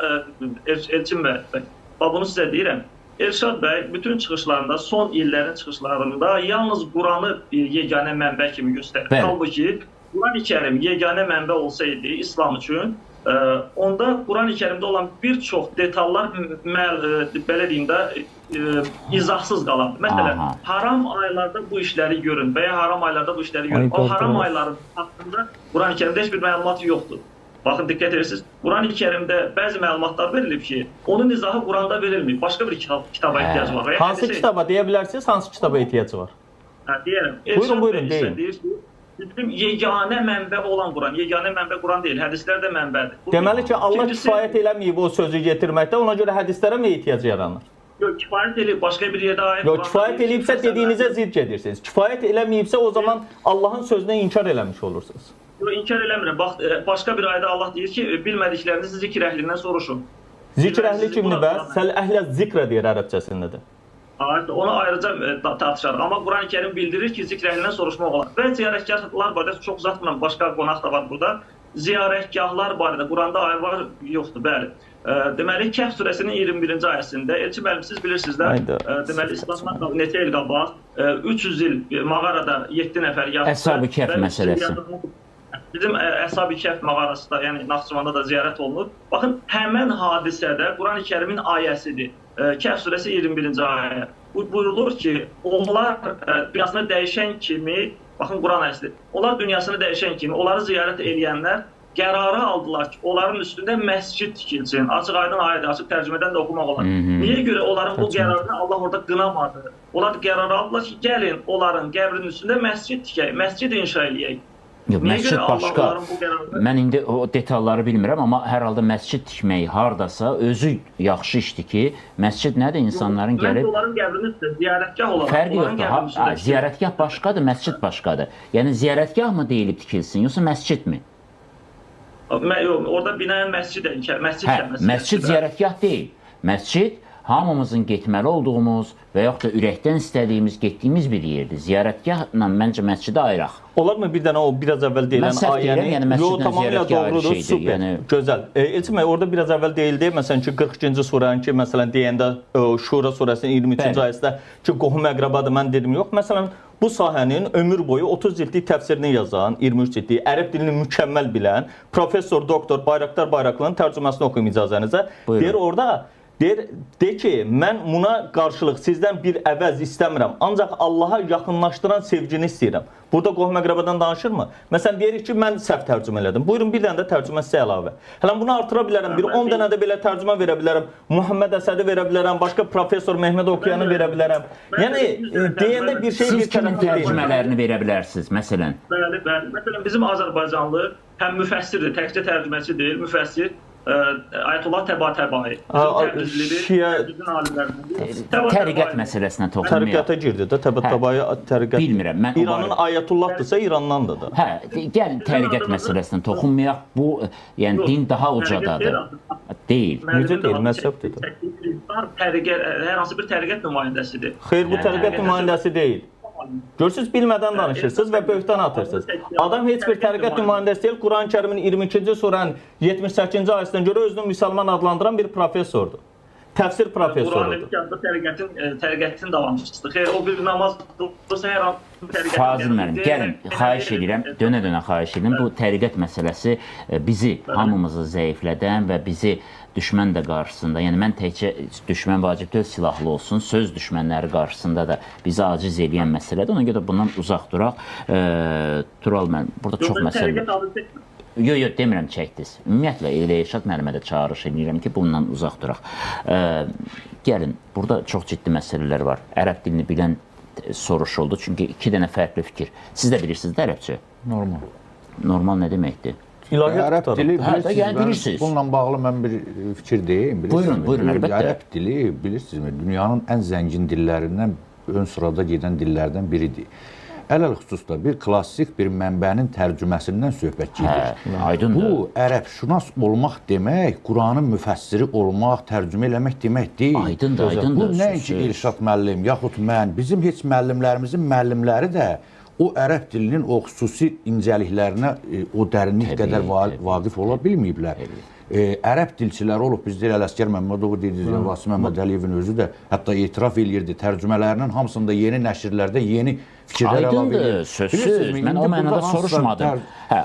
Speaker 4: Elçin bəy, bunu sizə deyirəm, Elşad bəy bütün çıxışlarında, son illərin çıxışlarında yalnız Quranı yeganə mənbə kimi göstərir. Halbuki, Quran-ı Kərim yeganə mənbə olsaydı İslam üçün, onda Quran-ı Kərimdə olan bir çox detallar belə deyim də izahsız qalardı. Məsələn, haram aylarda bu işləri görün və ya haram aylarda bu işləri görün. O haram ayların haqqında Quran-ı Kərimdə heç bir məlumat yoxdur. Baxın, diqqət edirsiniz. Quran-ı Kərimdə bəzi məlumatlar verilib ki, onun izahı Quranda verilməyib. Başqa bir kitaba ehtiyac var.
Speaker 2: Hansı kitaba deyə bilərsiniz, hansı kitaba ehtiyac var?
Speaker 4: Deyərəm.
Speaker 2: Buyurun, deyin.
Speaker 4: Bizim yeganə mənbə olan Quran, yeganə mənbə Quran deyil, hədislər də mənbədir.
Speaker 2: Deməli ki, Allah kifayət eləməyib o sözü getirməkdə, ona görə hədislərə mi ehtiyac yaranır?
Speaker 4: Yox, kifayət eləyib, başqa bir yerdə ayət...
Speaker 2: Yox, kifayət eləyibsə dediyinizə zidd gedirsiniz. Kifayət eləməyibsə o zaman Allahın sözünə inkar eləmiş olursunuz.
Speaker 4: Yox, inkar eləmirəm. Bax, başqa bir ayədə Allah deyir ki, bilmədiklərinizi zikr əhlindən soruşun.
Speaker 2: Zikr əhli kimdir bəs? Səl əhlə zikrə deyir ərəbcəsində də.
Speaker 4: Onu ayrıca tartışarıq. Amma Quran-ı Kərim bildirir ki, zikr əhlindən soruşmaq olar. Və ziyarətgahlar barədə çox uzatmıram, başqa qonaq da var burada. Ziyarətgahlar barədə Quranda ayə var, yoxdur, bəli. Deməli, Kəhf surəsinin 21-ci ayəsində, Elçin müəllim, siz bilirsiniz də, deməli, İslamdan neçə il qabaq, 300 il mağarada 7 nəfər yatdı.
Speaker 1: Əshab-ı Kəhf məsələsi.
Speaker 4: Bizim Əshab-ı Kəhf mağarası da, yəni Naxçıvanda da ziyarət olunur. Baxın, həmən hadisədə Quran-ı Kərimin ayəsidir. Kəhf surəsi 21-ci ayə. Buyurulur ki, onlar dünyasını dəyişən kimi, baxın Quran ayəsidir, onlar dünyasını dəyişən kimi, onları ziyarət edənlər qərarı aldılar ki, onların üstündə məscid tikilsin. Açıq aydın ayədir, açıq tərcümədən də oxumaq olar. Niyə görə onların bu qərarını Allah orada qınamadı? Onlar qərarı aldılar ki, gəlin onların qəbrinin üstündə məscid tikək, məscid inşa eləyək.
Speaker 1: Yox, məscid başqa. Mən indi o detalları bilmirəm, amma hər halda məscid tikmək hardasa özü yaxşı işdir ki, məscid nədir? İnsanların gəlib...
Speaker 4: Mən onların qəbrinin üstündə ziyarətgah olaraq...
Speaker 1: Fərqi yoxdur. Ziyarətgah başqadır, məscid başqadır. Yəni, ziyarətgah mı deyilib tikilsin, yoxsa məscidmi?
Speaker 4: Yox, orada binayən məscid kəlməsi.
Speaker 1: Məscid ziyarətgah deyil. Məscid hamımızın getməli olduğumuz və yaxud da ürəkdən istədiyimiz, getdiyimiz bir yerdir. Ziyarətgahla məncə məscidi ayıraq.
Speaker 2: Olarmı bir dənə o biraz əvvəl deyilən ayəni?
Speaker 1: Yəni məscidlə ziyarətgah ayrı şeydir.
Speaker 2: Super, gözəl. Elçin bəy, orada biraz əvvəl deyildi, məsələn ki, 42-ci surənin ki, məsələn deyəndə Şura surəsinin 23-cü ayəsində ki, qohum əqrabadır, mən dedim, yox. Məsələn, bu sahənin ömür boyu 30 cildlik təfsirini yazan, 23 cildlik, ərəb dilini mükəmməl bilən professor, doktor Bayraqdar Bayraqlının tərcüməsini oxuyum icazənizə. Deyir orada, de ki, mən buna qarşılıq sizdən bir əvəz istəmirəm, ancaq Allaha yaxınlaşdıran sevgini istəyirəm. Burada qohum əqrabadan danışırmı? Məsələn, deyirik ki, mən səhv tərcümə elədim. Buyurun, bir dənə də tərcümə sizə əlavə. Hələ bunu artıra bilərəm, bir 10 dənə də belə tərcümə verə bilərəm. Muhammed Əsədi verə bilərəm, başqa professor Mehmet Okuyanı verə bilərəm. Yəni, deyəndə bir şey bir
Speaker 1: tərəfli deyil. Siz kimin tərcümələrini verə bilərsiniz, məsələn?
Speaker 4: Bəli, bəli. Məsələn, bizim Azərbaycanlı həm müfəssirdir, təkcə tərcüməçi deyil, müfəssir. Ayətullah Təbatəbai, bizim alimlərimizdir.
Speaker 1: Təriqət məsələsinə toxunmayaq.
Speaker 2: Tərəqqata girdi də, Təbatəbai tərəqqat.
Speaker 1: Bilmirəm, mən
Speaker 2: İranın Ayətullahdısa İrandandır da.
Speaker 1: Hə, gəlin tərəqqət məsələsinə toxunmayaq. Bu, yəni din daha ucadadır. Deyil.
Speaker 2: Necə deyil, məzhəbdir də.
Speaker 4: Hər hansı bir təriqət nümayəndəsidir.
Speaker 2: Xeyr, bu tərəqqat nümayəndəsi deyil. Görürsünüz, bilmədən danışırsınız və böhtan atırsınız. Adam heç bir təriqət nümayəndəsi deyil, Quran-Kərimin 22-ci surənin 78-ci ayəsindən görə özünü müsəlman adlandıran bir professordur. Təfsir professorudur.
Speaker 4: Quran-ı təriqətin davamçısıdır. Xeyr, o bir namaz qılırsa hər hansı bir təriqət.
Speaker 1: Fazil müəllim, gəlin, xahiş edirəm, dönə-dönə xahiş edirəm. Bu təriqət məsələsi bizi, hamımızı zəiflədən və bizi düşmən də qarşısında, yəni mən təkcə düşmən vacib deyil, silahlı olsun, söz düşmənləri qarşısında da bizi aciz eləyən məsələdir. Ona görə bundan uzaq duraq. Tural müəllim, burada çox məsələ. Yox, demirəm çəkdiniz. Ümumiyyətlə, Elşad müəllimə də çağırış edirəm ki, bundan uzaq duraq. Gəlin, burada çox ciddi məsələlər var. Ərəb dilini bilən soruşuldu, çünki iki dənə fərqli fikir. Siz də bilirsiniz də ərəbcə?
Speaker 5: Normal.
Speaker 1: Normal nə deməkdir?
Speaker 5: Ərəb dili
Speaker 1: bilirsiniz.
Speaker 5: Bununla bağlı mən bir fikir deyim.
Speaker 1: Buyurun, əlbəttə.
Speaker 5: Ərəb dili, bilirsinizmi, dünyanın ən zəngin dillərindən, ön sırada gedən dillərdən biridir. Ələlxüsusda bir klassik bir mənbənin tərcüməsindən söhbət gedir.
Speaker 1: Aydındır.
Speaker 5: Bu, ərəbşünas olmaq demək, Quranın müfəssiri olmaq, tərcümə eləmək demək deyil.
Speaker 1: Aydındır.
Speaker 5: Bu nəinki Elşad müəllim, yaxud mən, bizim heç müəllimlərimizin müəllimləri də o ərəb dilinin o xüsusi incəliklərinə o dərinlik qədər vaqif ola bilməyiblər. Ərəb dilçiləri olub, bizdə Ələsgər Məmmədovu deyirik, Vasif Məmməd Əliyevin özü də hətta etiraf eləyirdi, tərcümələrinin hamısında yeni nəşrlərdə yeni fikirlər əlavə edir.
Speaker 1: Aydındır, sözsüz, mən o mənada soruşmadım.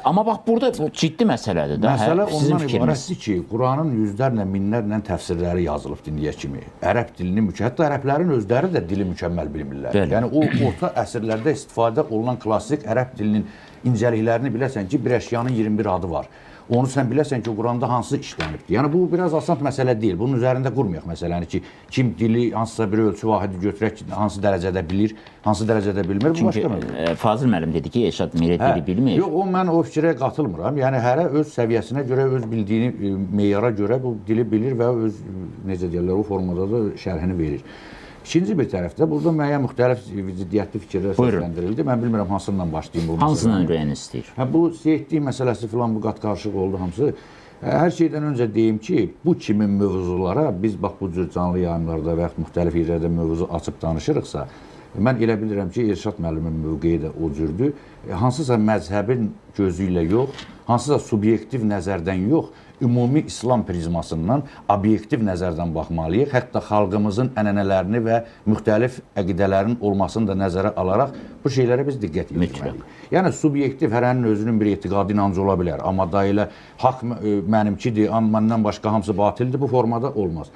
Speaker 1: Amma bax, burada ciddi məsələdir də.
Speaker 5: Məsələ ondan ibarətdir ki, Quranın yüzlərlə, minlərlə təfsirləri yazılıb dindiyə kimi. Ərəb dilini hətta ərəblərin özləri də dili mükəmməl bilmirlər. Yəni, o orta əsrlərdə istifadə olunan klassik ərəb dilinin incəliklərini bilərsən ki, bir əşyanın 21 adı var. Onu sən biləsən ki, Quranda hansı işlənibdir. Yəni, bu biraz asan məsələ deyil. Bunun üzərində qurmayaq məsələni ki, kim dili hansısa bir ölçü vahidi götürək, hansı dərəcədə bilir, hansı dərəcədə bilmir, bu başqa məsələ.
Speaker 1: Çünki Fazil müəllim dedi ki, Elşad Mirə dili bilmir.
Speaker 5: Yox, mən o fikrə qatılmıram. Yəni, hərə öz səviyyəsinə görə, öz bildiyini meyara görə bu dili bilir və öz, necə deyirlər, o formada da şərhini verir. İkinci bir tərəfdə, burada müəyyən müxtəlif ziddiyyətli fikirlər səsləndirildi. Mən bilmirəm, hansından başlayayım bu məsələyə.
Speaker 1: Hansından ürəyin istəyir?
Speaker 5: Bu seyidlik məsələsi filan, bu qat-qarışıq oldu hamısı. Hər şeydən öncə deyim ki, bu kimi mövzulara biz bax bu cür canlı yayımlarda və yaxud müxtəlif yerlərdə mövzu açıb danışırıqsa, mən elə bilirəm ki, Elşad müəllimin mövqeyi də o cürdür. Hansısa məzhəbin gözü ilə yox, hansısa subyektiv nəzərdən yox, ümumi İslam prizmasından obyektiv nəzərdən baxmalıyıq. Hətta xalqımızın ənənələrini və müxtəlif əqidələrin olmasını da nəzərə alaraq bu şeylərə biz diqqət yetirməliyik. Yəni, subyektiv hərənin özünün bir etiqadı inancı ola bilər. Amma da elə haqq mənimkidir, məndən başqa hamısı batildir, bu formada olmaz.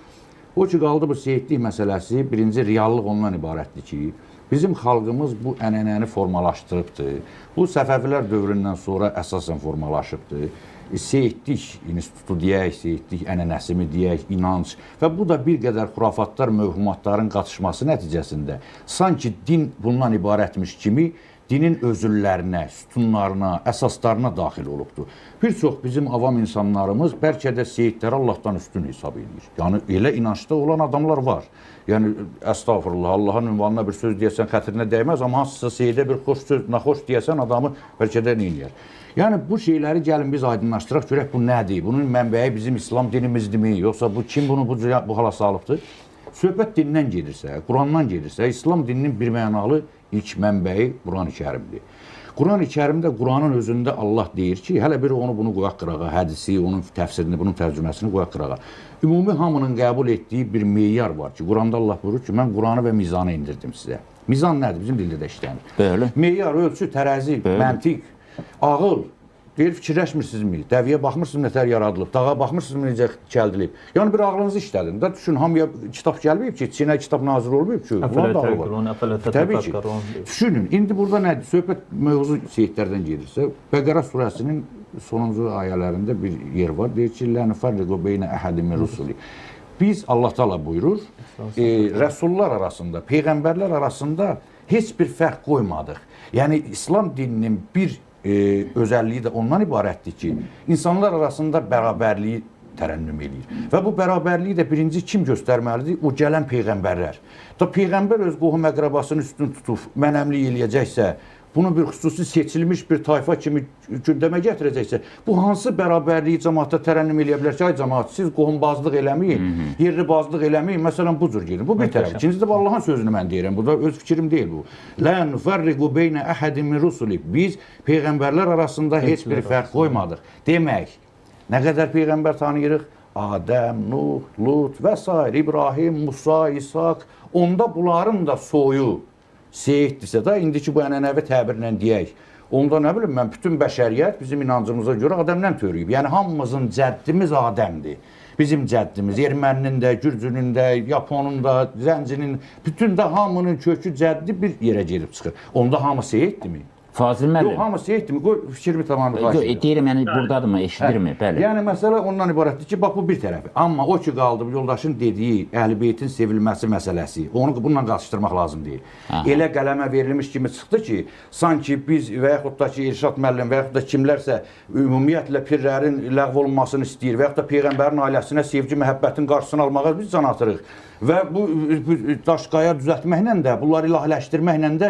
Speaker 5: O ki, qaldı bu seyidlik məsələsi, birinci reallıq ondan ibarətdir ki, bizim xalqımız bu ənənəni formalaşdırıbdır. Bu Səfəvilər dövründən sonra əsasən formalaşıbdır. Seyidlik institutu deyək, seyidlik ənənəsimi deyək, inanc və bu da bir qədər xurafatlar, mövhumatların qatışması nəticəsində sanki din bundan ibarətmiş kimi dinin özüllərinə, sütunlarına, əsaslarına daxil olubdur. Bir çox bizim avam insanlarımız bəlkə də seyidləri Allahdan üstün hesab edir. Yəni, elə inancda olan adamlar var. Yəni, əstağfurullah, Allahın ünvanına bir söz deyəsən xətrinə dəyməz, amma hansısa seyidə bir xoş söz, naxoş deyəsən adamı bəlkə də neyniyər. Yəni, bu şeyləri gəlin biz aydınlaşdıraq, görək bu nədir? Bunun mənbəyi bizim İslam dinimizdimi? Yoxsa bu kim bunu bu hala salıbdır? Söhbət dindən gedirsə, Qurandan gedirsə, İslam dininin bir mənalı ilk mənbəyi Quran-ı Kərimdir. Quran-ı Kərimdə, Quranın özündə Allah deyir ki, hələ bir onu bunu qoyaq qırağa, hədisi, onun təfsirini, bunun tərcüməsini qoyaq qırağa. Ümumi hamının qəbul etdiyi bir meyyar var ki, Quranda Allah buyurur ki, mən Quranı və mizanı indirdim sizə. Mizan nədir? Bizim dildə də işlənir.
Speaker 1: Bəli.
Speaker 5: Meyyar, ölçü, tərəzi, məntiq, ağıl. Deyir, fikirləşmirsinizmi? Dəviyə baxmırsınız nətər yaradılıb, dağa baxmırsınızmı necə kəldilib? Yəni, bir ağlınızı işlədin. Da düşün, hamıya kitab gəlməyib ki, Çinə kitab nazir olmayıb ki, bunlar da var. Təbii ki. Düşünün, indi burada nədir? Söhbət mövzu seyidlərdən gedirsə, Bəqərə surəsinin sonuncu ayələrində bir yer var. Deyir ki, lən fərriqu beynə əhədi min rusuli. Biz, Allah Taala buyurur, rəsullar arasında, peyğəmbərlər arasında heç bir fərq qoymadıq. Yəni, İslam dininin bir özəlliyi də ondan ibarətdir ki, insanlar arasında bərabərliyi tərənnüm eləyir. Və bu bərabərliyi də birinci kim göstərməlidir? O gələn peyğəmbərlər. Da peyğəmbər öz qohum əqrəbasını üstün tutub mənəmlik eləyəcəksə, bunu bir xüsusi seçilmiş bir tayfa kimi gündəmə gətirəcəksə, bu hansı bərabərliyi cəmaatda tərənnüm eləyə bilər ki, ay cəmaat, siz qohumbazlıq eləməyin, yerlibazlıq eləməyin, məsələn, bu cür gedin. Bu bir tərəf. İkincisi də Allahın sözünü mən deyirəm, bu da öz fikrim deyil bu. Lə nüfərriqu beynə əhədin min rusulik. Biz peyğəmbərlər arasında heç bir fərq qoymadıq. Demək, nə qədər peyğəmbər tanıyırıq? Adəm, Nuh, Lut və s. İbrahim, Musa, İshak, onda bunların da soyu Seyiddirsə də, indiki bu ənənəvi təbirlə deyək, onda nə bilim mən, bütün bəşəriyyət bizim inancımıza görə Adəmdən törüyüb. Yəni, hamımızın cəddimiz Adəmdir. Bizim cəddimiz, erməninin də, gürcünün də, yaponun da, zəncinin, bütün də hamının kökü cəddi bir yerə gedib çıxır. Onda hamı Seyiddirmi?
Speaker 1: Fazil müəllim.
Speaker 5: Yox, hamı Seyiddirmi? Qoy, fikrimi tamamı
Speaker 1: Yox, deyirəm, yəni buradadırmı, eşidirmi? Bəli.
Speaker 5: Yəni, məsələ ondan ibarətdir ki, bax, bu bir tərəfi. Amma o ki, qaldı, yoldaşın dediyi Əhl-i-Beytin sevilməsi məsələsi, onu bununla qarşıdırmaq lazım deyil. Elə qələmə verilmiş kimi çıxdı ki, sanki biz və yaxud da ki, İrşad müəllim və yaxud da kimlərsə ümumiyyətlə pirlərin ləğv olunmasını istəyir və yaxud da Peyğəmbərin ailəsinə sevgi, məhəbbətin qarşısını almağa biz can atırıq. Və bu daşqaya düzəltməklə də, bunları ilahiləşdirməklə də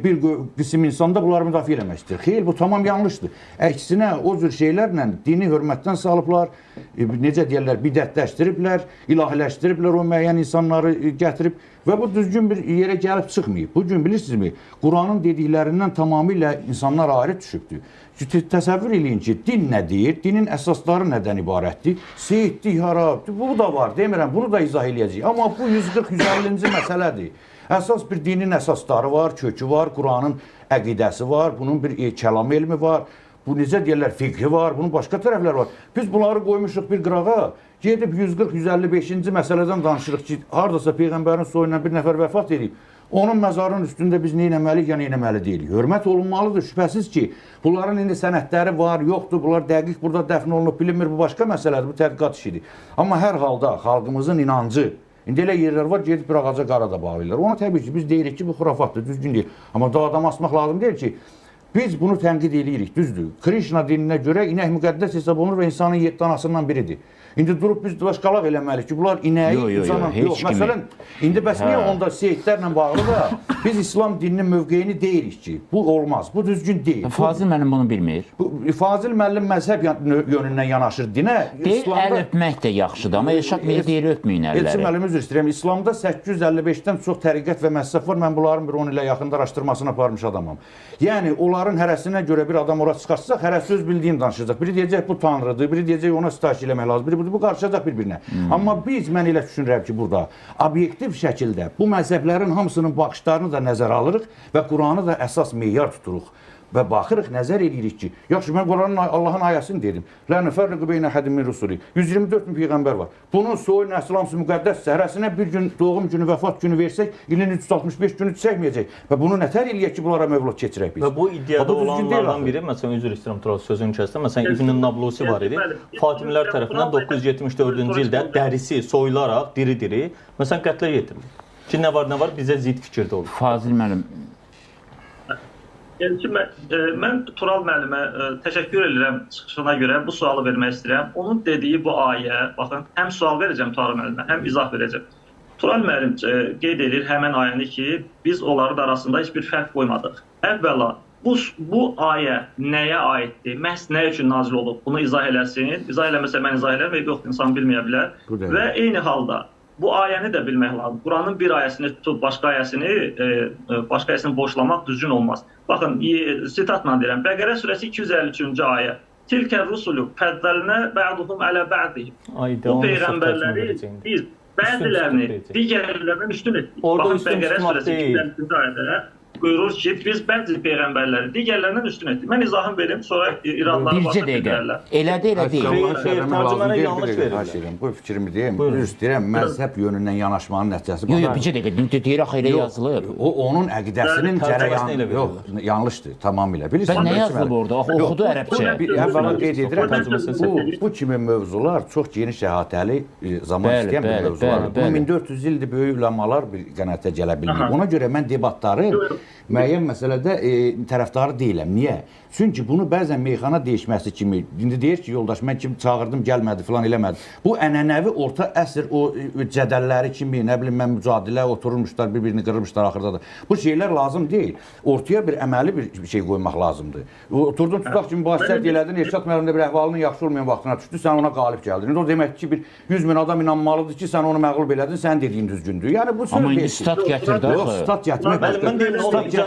Speaker 5: bir qism insan da bunları müdafiə eləmək istəyir. Xeyr, bu tamam yanlışdır. Əksinə, o cür şeylərlə dini hörmətdən salıblar, necə deyərlər, bidətləşdiriblər, ilahiləşdiriblər o müəyyən insanları gətirib və bu düzgün bir yerə gəlib çıxmayıb. Bugün bilirsinizmi, Quranın dediklərindən tamamilə insanlar ayrı düşübdür. Təsəvvür eləyin ki, din nə deyir, dinin əsasları nədən ibarətdir? Seyidlik, hara, bu da var, demirəm, bunu da izah eləyəcəyik. Amma bu 140-150-ci məsələdir. Əsas bir dinin əsasları var, kökü var, Quranın əqidəsi var, bunun bir kəlam elmi var, bu necə deyirlər, fiqhi var, bunun başqa tərəfləri var. Biz bunları qoymuşuq bir qırağa, gedib 140-155-ci məsələdən danışırıq ki, haradasa Peyğəmbərin soyundan bir nəfər vəfat edib. Onun məzarının üstündə biz nə eləməliyik, ya nə eləməli deyilik. Hörmət olunmalıdır, şübhəsiz ki, bunların indi sənədləri var, yoxdur, bunlar dəqiq burada dəfn olunub, bilinmir, bu başqa məsələdir, bu tədqiqat işidir. Amma hər halda xalqımızın inancı, indi elə yerlər var, gedib bir ağaca qara da bağlayırlar. Ona təbii ki, biz deyirik ki, bu xurafatdır, düzgün deyil. Amma da adam asmaq lazım deyil ki, biz bunu tənqid edirik, düzdür. Krishna dininə görə inək müqəddəs hesab olunur və insanın 7 anasından biridir. İndi durub biz başqalaq eləməliyik ki, bunlar inəyi insanın... Yox, məsələn, indi bəs niyə onda seyidlərlə bağlı da biz İslam dininin mövqeyini deyirik ki, bu olmaz, bu düzgün deyil.
Speaker 1: Fazil müəllim bunu bilmir.
Speaker 5: Fazil müəllim məzhəb yönündən yanaşır dinə.
Speaker 1: Deyir, əl öpmək də yaxşıdır, amma Elşad Bey deyir, öpməyin əlləri.
Speaker 5: Elçin müəllim, üzr istəyirəm, İslamda 855-dən çox təriqət və məzhəb var, mən bunların bir 10 ilə yaxında araşdırmasını aparmış adamam. Yəni, onların hərəsinə görə bir adam ora çıxartsaq, hərəsi öz bildiyini danışacaq. Biri deyəcək, bu tanrıdır, biri deyəcək, ona sitayiş eləmək lazım, bu qarşılayacaq bir-birinə. Amma biz, mən elə düşünürəm ki, burada obyektiv şəkildə bu məzhəblərin hamısının baxışlarını da nəzərə alırıq və Quranı da əsas meyar tuturuq. Və baxırıq, nəzər edirik ki, yaxşı, mən Quranın Allahın ayəsini dedim. Lə nüfərriqu beynə əhədin min rusuli. 124 min peyğəmbər var. Bunun soyu nəsl-hamısı müqəddəssə, hərəsinə bir gün doğum günü, vəfat günü versək, ilin 365 günü çəkməyəcək. Və bunu nətər eləyək ki, bunlara mövlud keçirək biz?
Speaker 2: Və bu iddiada olanlardan biri, məsələn, üzr istəyirəm, Tural, sözünü kəsdim. Məsələn, İbn Nablusi var idi. Fatimilər tərəfindən 974-cü ildə dərisi soyularaq diri-diri, məsələn, qətlə yetirilir. Ki, nə var, bizə zid fikirdə olur.
Speaker 1: Fazil müəllim.
Speaker 4: Mən Tural müəllimə təşəkkür edirəm çıxışına görə, bu sualı vermək istəyirəm. Onun dediyi bu ayə, baxın, həm sual verəcəm Tural müəllimə, həm izah verəcəm. Tural müəllim qeyd edir həmən ayəni ki, biz onların arasında heç bir fərq qoymadıq. Əvvəla, bu ayə nəyə aiddir, məhz nə üçün nazil olub, bunu izah eləsin. İzah eləməsə mən izah elərəm və yox, insan bilməyə bilər. Və eyni halda, bu ayəni də bilmək lazım. Quranın bir ayəsini tutub başqa ayəsini boşlamaq düzgün olmaz. Baxın, sitatla deyirəm. Bəqərə surəsi 253-cü ayə. Tilkə rusulu fəddəlnə bə'duhum ələ bə'dihim. Bu peyğəmbərləri biz bəzilərini digərlərindən üstün etdik. Baxın, Bəqərə surəsi 253-cü ayədə buyurur ki, biz bəzi peyğəmbərləri digərlərindən üstün etdik. Mən izahını verim, sonra İranları başa bildirərlər.
Speaker 1: Elədir, elə deyil.
Speaker 2: Tərcüməni yanlış verirlər.
Speaker 5: Bu fikrimi deyim, düz istəyirəm, məzhəb yönündən yanaşmanın nəticəsi.
Speaker 1: Yox, bircə dəqiqə, deyir, axı elə yazılıb.
Speaker 5: Onun əqidəsinin cərəyanı, yox, yanlışdır, tamamilə.
Speaker 1: Sən nə yazılıb orada? Oxudu ərəbcə.
Speaker 5: Əvvəla qeyd edirəm, bu kimi mövzular çox geniş əhatəli zaman istəyən bir mövzulardır. Bu 1400 ildir böyük üləmalar bir qənaətə gələ bilmir. Ona görə mən debatları müəyyən məsələdə tərəfdarı deyiləm. Niyə? Çünki bunu bəzən meyxana dəyişməsi kimi, indi deyir ki, yoldaş, mən kim çağırdım, gəlmədi, filan eləmədi. Bu ənənəvi orta əsr o cədəlləri kimi, nə bilim, mən mücadilə oturmuşlar, bir-birini qırmışlar axırda da. Bu şeylər lazım deyil. Ortaya bir əməli bir şey qoymaq lazımdır. Oturdun, tutaq ki, mübahisələr elədin, Elşad müəllimdə bir əhvalının yaxşı olmayan vaxtına düşdü, sən ona qalib gəldin. O demək ki, bir 100 min adam inanmalıdır ki, sən onu məğlub elədin, sən dediyin düzgündür. Yəni bu
Speaker 1: Amma indi stat gətirdi.
Speaker 5: Yox, stat gətirmək
Speaker 2: Mən deyim,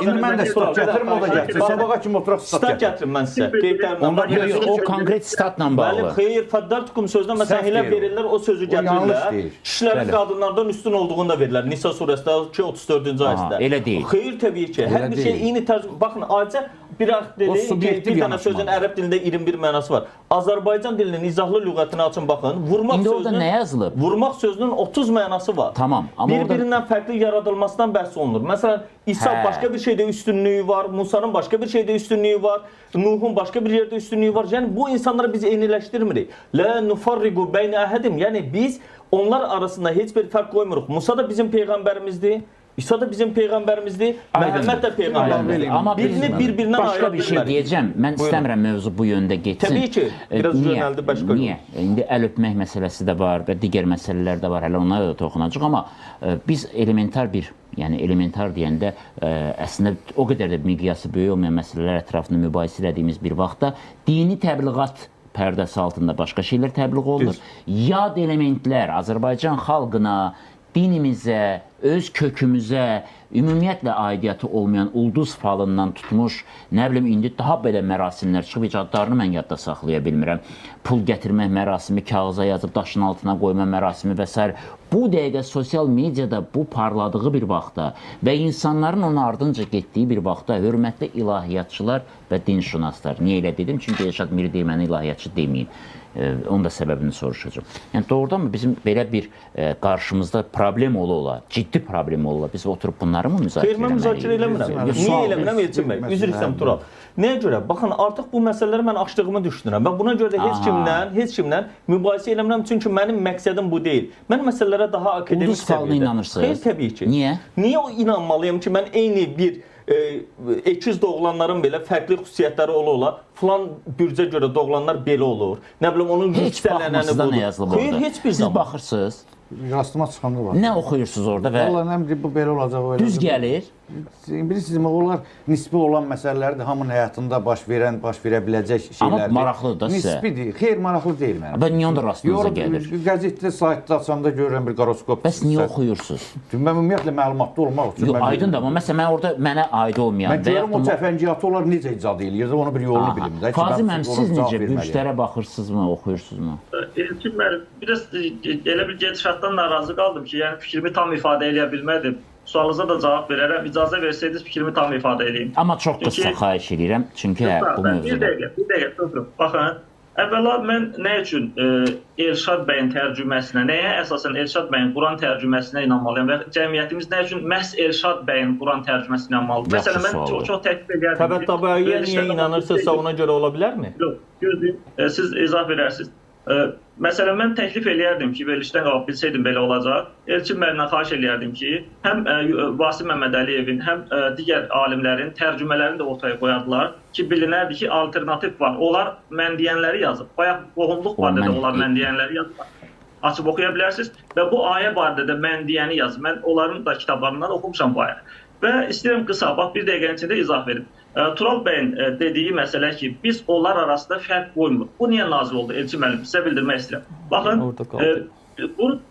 Speaker 5: indi mən də stat gətirim, o da gətirir. Sabaha kimi oturaq stat
Speaker 2: gətirim mən sizə.
Speaker 1: O konkret statla bağlı.
Speaker 2: Xeyr, fəddaltukum sözdən məsələn elə verirlər, o sözü gətirirlər. Kişilərin qadınlardan üstün olduğunu da verirlər. Nisa surəsində 34-cü ayəsində.
Speaker 1: Elə deyil.
Speaker 2: Xeyr, təbii ki. Hər bir şey eyni tərcümə. Baxın, aciz bir dənə sözün ərəb dilində 21 mənası var. Azərbaycan dilinin izahlı lüğətini açın baxın.
Speaker 1: İndi orada nə yazılıb?
Speaker 2: Vurmaq sözünün 30 mənası var.
Speaker 1: Tamam.
Speaker 2: Bir-birindən fərqli yaradılmasından bəhs olunur. Məsələn, İsa başqa bir şeydə üstünlüyü var, Musa'nın başqa bir şeydə üstünlüyü var, Nuhun başqa bir yerdə üstünlüyü var. Yəni bu insanları biz eyniləşdirmirik. La nufarriqu beynə əhədim. Yəni biz onlar arasında heç bir fərq qoymuruq. Musa da bizim peyğəmbərimizdir. İsa da bizim peyğəmbərimizdir. Məhəmməd də peyğəmbərimizdir.
Speaker 1: Amma
Speaker 2: bir-birindən
Speaker 1: başqa bir şey deyəcəm. Mən istəmirəm mövzu bu yöndə getsin.
Speaker 2: Təbii ki, biraz yönəldi başqa.
Speaker 1: Niyə? İndi əl öpmək məsələsi də var və digər məsələlər də var. Hələ onlara da toxunacağıq, amma biz elementar bir, yəni elementar deyəndə əslində o qədər də miqyası böyük olmayan məsələlər ətrafında mübahisə etdiyimiz bir vaxtda dini təbliğat pərdəsi altında başqa şeylər təbliğ olunur. Yad elementlər Azərbaycan xalqına, dinimizə, öz kökümüzə, ümumiyyətlə aidiyyatı olmayan ulduz falından tutmuş, nə bilim, indi daha belə mərasimlər çıxıb, heç adlarını mən yadda saxlaya bilmirəm. Pul gətirmək mərasimi, kağıza yazıb daşın altına qoyma mərasimi və s. Bu dəqiqə sosial mediada bu parladığı bir vaxtda və insanların onun ardınca getdiyi bir vaxtda hörmətli ilahiyyatçılar və dinşünaslar. Niyə elə dedim? Çünki Elşad Miri deyir, mənə ilahiyyatçı deməyim. Onun da səbəbini soruşacağım. Yəni doğrudanmı bizim belə bir qarşımızda problem ola, ciddi problem ola, biz oturub bunları mı müzakirə
Speaker 2: etməliyik? Xeyr, mən müzakirə eləmirəm. Niyə eləmirəm, Elçin bəy? Üzr istəyirəm, Tural. Nəyə görə? Baxın, artıq bu məsələləri mən açdığımı düşünürəm və buna görə də heç kimdən mübahisə eləmirəm, çünki mənim məqsədim bu deyil. Mən məsələlərə daha akademik
Speaker 1: Ulduz falına inanırsınız?
Speaker 2: Xeyr, təbii ki.
Speaker 1: Niyə?
Speaker 2: Niyə inanmalıyım ki, mən eyni bir ekiz doğulanların belə fərqli xüsusiyyətləri ola-ola, filan bürcə görə doğulanlar belə olur. Nə bilim, onun yüksələnəni budur.
Speaker 1: Xeyr,
Speaker 2: heç bir zaman.
Speaker 1: Siz baxırsınız.
Speaker 5: Rastıma çıxanda var.
Speaker 1: Nə oxuyursunuz orada və
Speaker 5: Vallahi nə bilim, bu belə olacaq, o
Speaker 1: düz gəlir.
Speaker 5: Bilirsiniz, onlar nisbi olan məsələlərdir, hamının həyatında baş verə biləcək şeylərdir.
Speaker 1: Amma maraqlıdır da sizə.
Speaker 5: Nisbidir. Xeyr, maraqlı deyil mənim.
Speaker 1: Və niyə onda rastınıza gəlir?
Speaker 5: Qəzetdə, saytda açanda görürəm bir qaroskop.
Speaker 1: Bəs niyə oxuyursunuz?
Speaker 5: Mən ümumiyyətlə məlumatlı olmaq üçün.
Speaker 1: Yox, aydındır, amma məsələn, mən orada mənə aid olmayan
Speaker 5: mən görürəm o cəfəngiyatı onlar necə icad edirdi, onu bir yolunu bilim də.
Speaker 1: Fazil müəllim, siz necə bürclərə baxırsınızmı, oxuyursunuzmu?
Speaker 4: Elçin müəllim, biraz elə bir gedişatdan narazı qaldım ki, yəni fikrimi tam ifadə edə bilmədim. Sualınıza da cavab verərəm. İcazə versəydiniz fikrimi tam ifadə edeyim.
Speaker 1: Amma çox qısa xahiş edirəm, çünki bu mövzuda.
Speaker 4: Bir dəqiqə, durun. Baxın, əvvəla mən nə üçün Elşad bəyin tərcüməsinə, nəyə əsasən Elşad bəyin Quran tərcüməsinə inanmalıyam və cəmiyyətimiz nə üçün məhz Elşad bəyin Quran tərcüməsinə inanmalıdır? Məsələn, mən çox təklif edərdim.
Speaker 2: Təbəttəbəyə niyə inanırsınızsa ona görə ola bilərmi?
Speaker 4: Yox, gözləyin, siz izah verərsiniz. Məsələn, mən təklif eləyərdim ki, verilişdən qabaq bilsəydim belə olacaq. Elçin müəllimdən xahiş eləyərdim ki, həm Vasif Məmmədəliyevin, həm digər alimlərin tərcümələrini də ortaya qoyardılar ki, bilinərdi ki, alternativ var. Onlar mən deyənləri yazıb. Bayaq qohumluq barədə də onlar mən deyənləri yazıblar. Açıb oxuya bilərsiniz və bu ayə barədə də mən deyəni yazıb. Mən onların da kitablarından oxumuşam bu ayə. Və istəyirəm qısa, bax bir dəqiqənin içində izah verim. Tural bəyin dediyi məsələ ki, biz onlar arasında fərq qoymuruq. Bu niyə nazil oldu Elçin müəllim? Sizə bildirmək istəyirəm. Baxın,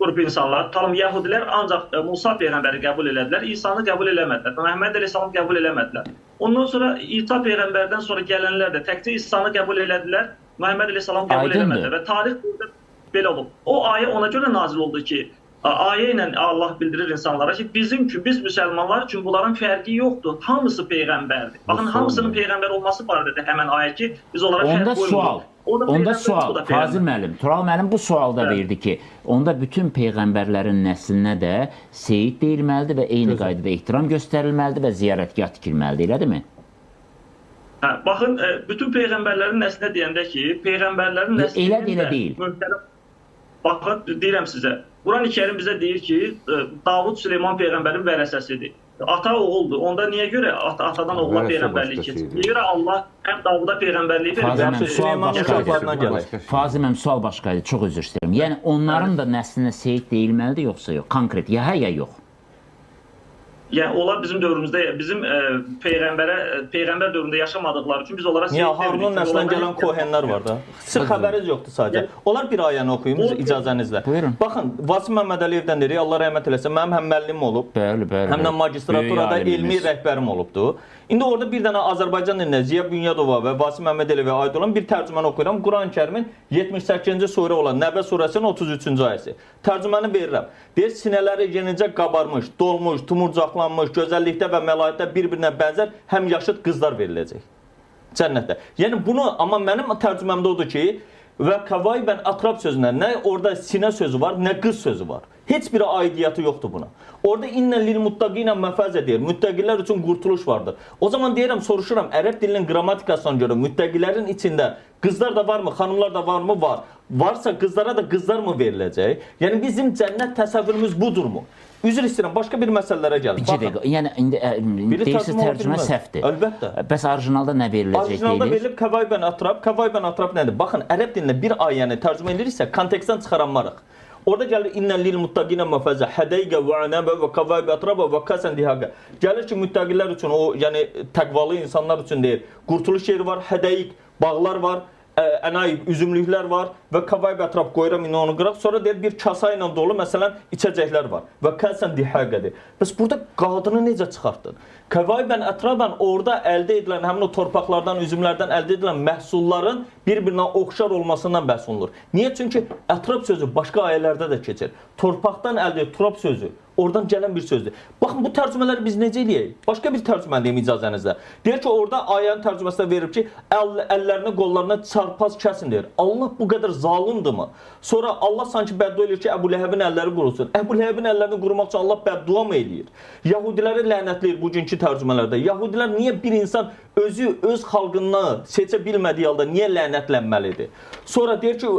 Speaker 4: qrup insanlar, talım Yəhudilər ancaq Musa peyğəmbəri qəbul elədilər, İsa'nı qəbul eləmədilər, Məhəmməd əleyhissalamı qəbul eləmədilər. Ondan sonra İsa peyğəmbərdən sonra gələnlər də təkcə İsa'nı qəbul elədilər, Məhəmməd əleyhissalamı qəbul eləmədilər və tarix burada belə olub. O ayə ona görə nazil oldu ki, ayə ilə Allah bildirir insanlara ki, biz müsəlmanlar üçün bunların fərqi yoxdur. Hamısı peyğəmbərdir. Baxın, hamısının peyğəmbər olması barədə də həmən ayə ki, biz onlara fərq qoymuruq.
Speaker 1: Onda sual, Fazil müəllim, Tural müəllim bu sualda verdi ki, onda bütün peyğəmbərlərin nəslinə də seyid deyilməlidir və eyni qaydada ehtiram göstərilməlidir və ziyarətgah tikilməlidir, elədirmi?
Speaker 4: Baxın, bütün peyğəmbərlərin nəslinə deyəndə ki, peyğəmbərlərin nəslinin
Speaker 1: elə deyil.
Speaker 4: Baxın, deyirəm sizə, Quran-ı Kərim bizə deyir ki, Davud Süleyman peyğəmbərin vərəsəsidir. ata oğuldur. Onda niyə görə atadan oğula
Speaker 5: Vərəsə
Speaker 4: peyğəmbərlik
Speaker 5: başqa
Speaker 4: keçir?
Speaker 5: şeydir.
Speaker 4: Niyə görə Allah həm Davuda peyğəmbərliyi verir,
Speaker 1: Fazil
Speaker 4: həm
Speaker 1: mənim
Speaker 4: də
Speaker 1: sual
Speaker 2: Süleymanın
Speaker 1: başqaydı.
Speaker 2: uşaqlarına gəlir.
Speaker 5: Başqa şey.
Speaker 1: Fazil mənim sual başqaydı. Çox üzr istəyirəm. Yəni onların da nəslinə Seyid deyilməlidir yoxsa yox? Konkret ya hə ya yox?
Speaker 4: Yəni onlar bizim dövrümüzdə, bizim peyğəmbər dövründə yaşamadıqları üçün biz onlara
Speaker 2: Ya Harunun nəslindən gələn kohenlər var da. Sizin xəbəriniz yoxdur sadəcə. Onlar bir ayəni oxuyum icazənizlə.
Speaker 1: Buyurun.
Speaker 2: Baxın, Vasim Məmmədəliyevdən deyir, Allah rəhmət eləsin. Mənim həm müəllimim olub,
Speaker 1: Bəli, bəli.
Speaker 2: həm də
Speaker 1: bəli.
Speaker 2: magistraturada
Speaker 1: Böyük
Speaker 2: elmi
Speaker 1: alimimiz.
Speaker 2: rəhbərim olubdu. İndi orada bir dənə Azərbaycan dilinə Ziya Bünyadova və Vasim Məmmədəliyevə aid olan bir tərcüməni oxuyuram. Quran-Kərimin 78-ci surə olan Nəbə surəsinin 33-cü ayəsi. Tərcüməni verirəm. Deyir, sinələri yenicə qabarmış, dolmuş, tumurcaqlanmış, gözəllikdə və məlahətdə bir-birinə bənzər həm yaşıd qızlar veriləcək cənnətdə. Yəni bunu, amma mənim tərcüməmdə odur ki, və kavaybən atrab sözünə nə orada sinə sözü var, nə qız sözü var. Heç bir aidiyyatı yoxdur buna. Orada innə lil muttaqinə məfəzə deyir. Müttəqilər üçün qurtuluş vardır. O zaman deyirəm, soruşuram, ərəb dilinin qrammatikasına görə müttəqilərin içində qızlar da varmı, xanımlar da varmı? Var. Varsa qızlara da qızlar mı veriləcək? Yəni bizim cənnət təsəvvürümüz budurmu? Üzr istəyirəm, başqa bir məsələlərə gəlim.
Speaker 1: Bir dəqiqə. Yəni indi deyirsiz tərcümə səhvdir.
Speaker 2: Əlbəttə.
Speaker 1: Bəs orijinalda nə veriləcək
Speaker 2: Orijinalda
Speaker 1: deyilir?
Speaker 2: verilib kavaybən atrab. Kavaybən atrab nədir? Baxın, ərəb dilində bir ayəni tərcümə ediriksə, kontekstdən çıxaranmarıq. Orada gəlir innə lil muttaqinə məfəzə hədəygə və anəbə və kavaybə atrabə və kəsən dihaqə. Gəlir ki, müttəqilər üçün, o yəni təqvalı insanlar üçün deyir. Qurtuluş yeri var, hədəyik, bağlar var, ənayib, üzümlüklər var və kavayb ətraf qoyuram, indi onu qıraq. Sonra deyir, bir kasa ilə dolu, məsələn, içəcəklər var və kəsən dihəqədir. Bəs burada qadını necə çıxartdın? Kavaybən ətrafən orada əldə edilən, həmin o torpaqlardan, üzümlərdən əldə edilən məhsulların bir-birinə oxşar olmasından bəhs olunur. Niyə? Çünki ətraf sözü başqa ayələrdə də keçir. Torpaqdan əldə turab sözü oradan gələn bir sözdür. Baxın, bu tərcümələri biz necə eləyək? Başqa bir tərcümə deyim icazənizlə. Deyir ki, orada ayənin tərcüməsində verib ki, əllərini, qollarına çarpaz kəsin deyir. Allah bu qədər zalimdirmi? Sonra Allah sanki bəddua eləyir ki, Əbu Ləhəbin əlləri qurulsun. Əbu Ləhəbin əllərini qurumaq üçün Allah bəddua mı eləyir? Yahudiləri lənətləyir bugünkü tərcümələrdə. Yahudilər niyə bir insan özü, öz xalqını seçə bilmədiyi halda niyə lənətlənməlidir? Sonra deyir ki,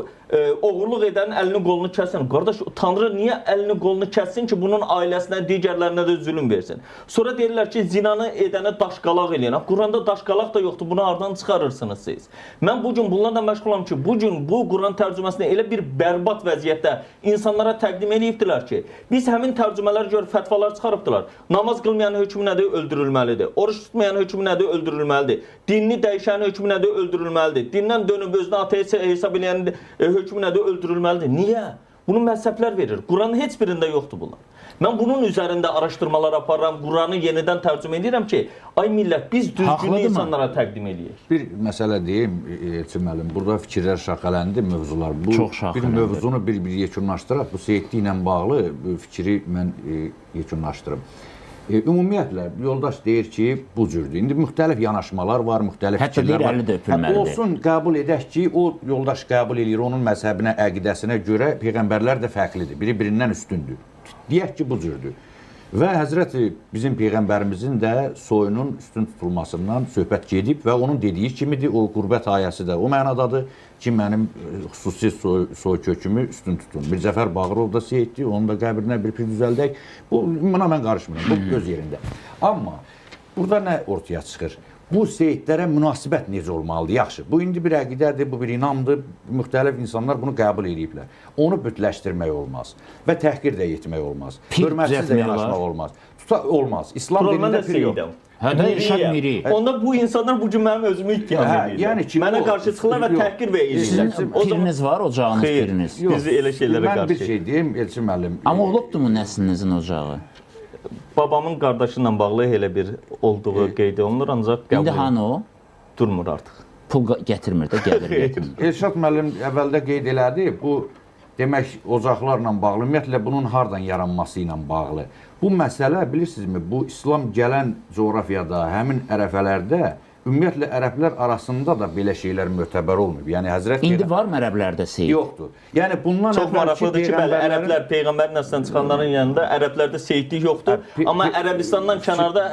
Speaker 2: oğurluq edənin əlini qolunu kəsin. Qardaş, Tanrı niyə əlini qolunu kəssin ki, bunun ailəsinə, digərlərinə də zülm versin? Sonra deyirlər ki, zinanı edəni daşqalaq eləyən. Quranda daşqalaq da yoxdur, bunu hardan çıxarırsınız siz? Mən bugün bunlarla məşğulam ki, bugün bu Quran tərcüməsini elə bir bərbad vəziyyətdə insanlara təqdim eləyibdilər ki, biz həmin tərcümələrə görə fətvalar çıxarıbdılar. Namaz qılmayan hökmü nədir? Öldürülməlidir. Oruç tutmayan hökmü nədir? Öldürülməlidir. Dinini dəyişən hökmü nədir? Öldürülməlidir. Dindən dönüb özünü ateist hesab eləyən hökmü nədir? Öldürülməlidir. Niyə? Bunu məhzəblər verir. Quranın heç birində yoxdur bunlar. Mən bunun üzərində araşdırmalar aparıram, Quranı yenidən tərcümə edirəm ki, ay millət, biz düzgünlü insanlara təqdim edəyik.
Speaker 5: Bir məsələ deyim, Elçin müəllim, burada fikirlər şaxələndi, mövzular. Bu
Speaker 1: çox şaxələndi.
Speaker 5: Bir mövzunu bir yekunlaşdıraq, bu Seyidli ilə bağlı fikri mən yekunlaşdırım. Ümumiyyətlə, yoldaş deyir ki, bu cürdür. İndi müxtəlif yanaşmalar var, müxtəlif
Speaker 1: Hətta
Speaker 5: fikirlər var.
Speaker 1: deyir, əli də öpülməlidir.
Speaker 5: Olsun, qəbul edək ki, o yoldaş qəbul edir, onun məzhəbinə, əqidəsinə görə Peyğəmbərlər də fərqlidir, biri-birindən üstündür. Deyək ki, bu cürdür. Və Həzrəti bizim Peyğəmbərimizin də soyunun üstün tutulmasından söhbət gedib və onun dediyi kimidir, o qürbət ayəsi də o mənadadır ki, mənim xüsusi soy kökümü üstün tutun. Mirzəfər Bağırov da seyiddir, onun da qəbrinə bir pir düzəldək. Buna mən qarışmıram, bu öz yerində. Amma burada nə ortaya çıxır? Bu seyidlərə münasibət necə olmalıdır? Yaxşı, bu indi bir əqidədir, bu bir inamdır, müxtəlif insanlar bunu qəbul ediblər. Onu bütləşdirmək olmaz və təhqir də etmək olmaz. Hörmətsiz də yanaşmaq olmaz. Olmaz. İslam dilində pir yox.
Speaker 1: Hədə İrşad Miri.
Speaker 2: Onda bu insanlar bu gün mənim özümü ittiham edirlər.
Speaker 5: Yəni ki,
Speaker 2: mənə qarşı çıxırlar və təhqir edirlər.
Speaker 1: Sizin piriniz var, ocağınız piriniz.
Speaker 2: Biz elə şeylərə
Speaker 5: Mən bir
Speaker 2: qarşı.
Speaker 5: şey deyim, Elçin müəllim.
Speaker 1: Amma olubdumu nəslinizin ocağı?
Speaker 2: Babamın qardaşı ilə bağlı elə bir olduğu qeyd olunur, ancaq
Speaker 1: İndi hanı o?
Speaker 2: durmur artıq.
Speaker 1: Pul gətirmir də, gəlir gətirmir.
Speaker 5: Elşad müəllim əvvəldə qeyd elədi, bu demək ocaqlarla bağlı, ümumiyyətlə bunun hardan yaranması ilə bağlı. Bu məsələ bilirsinizmi, bu İslam gələn coğrafiyada, həmin ərəfələrdə ümumiyyətlə ərəblər arasında da belə şeylər mötəbər olmayıb. Yəni Həzrət
Speaker 1: İndi varmı ərəblərdə seyid?
Speaker 5: yoxdur. Yəni bundan
Speaker 2: Çox maraqlıdır ki, bəli, ərəblər peyğəmbər nəslindən çıxanların yanında ərəblərdə seyidlik yoxdur, amma Ərəbistandan kənarda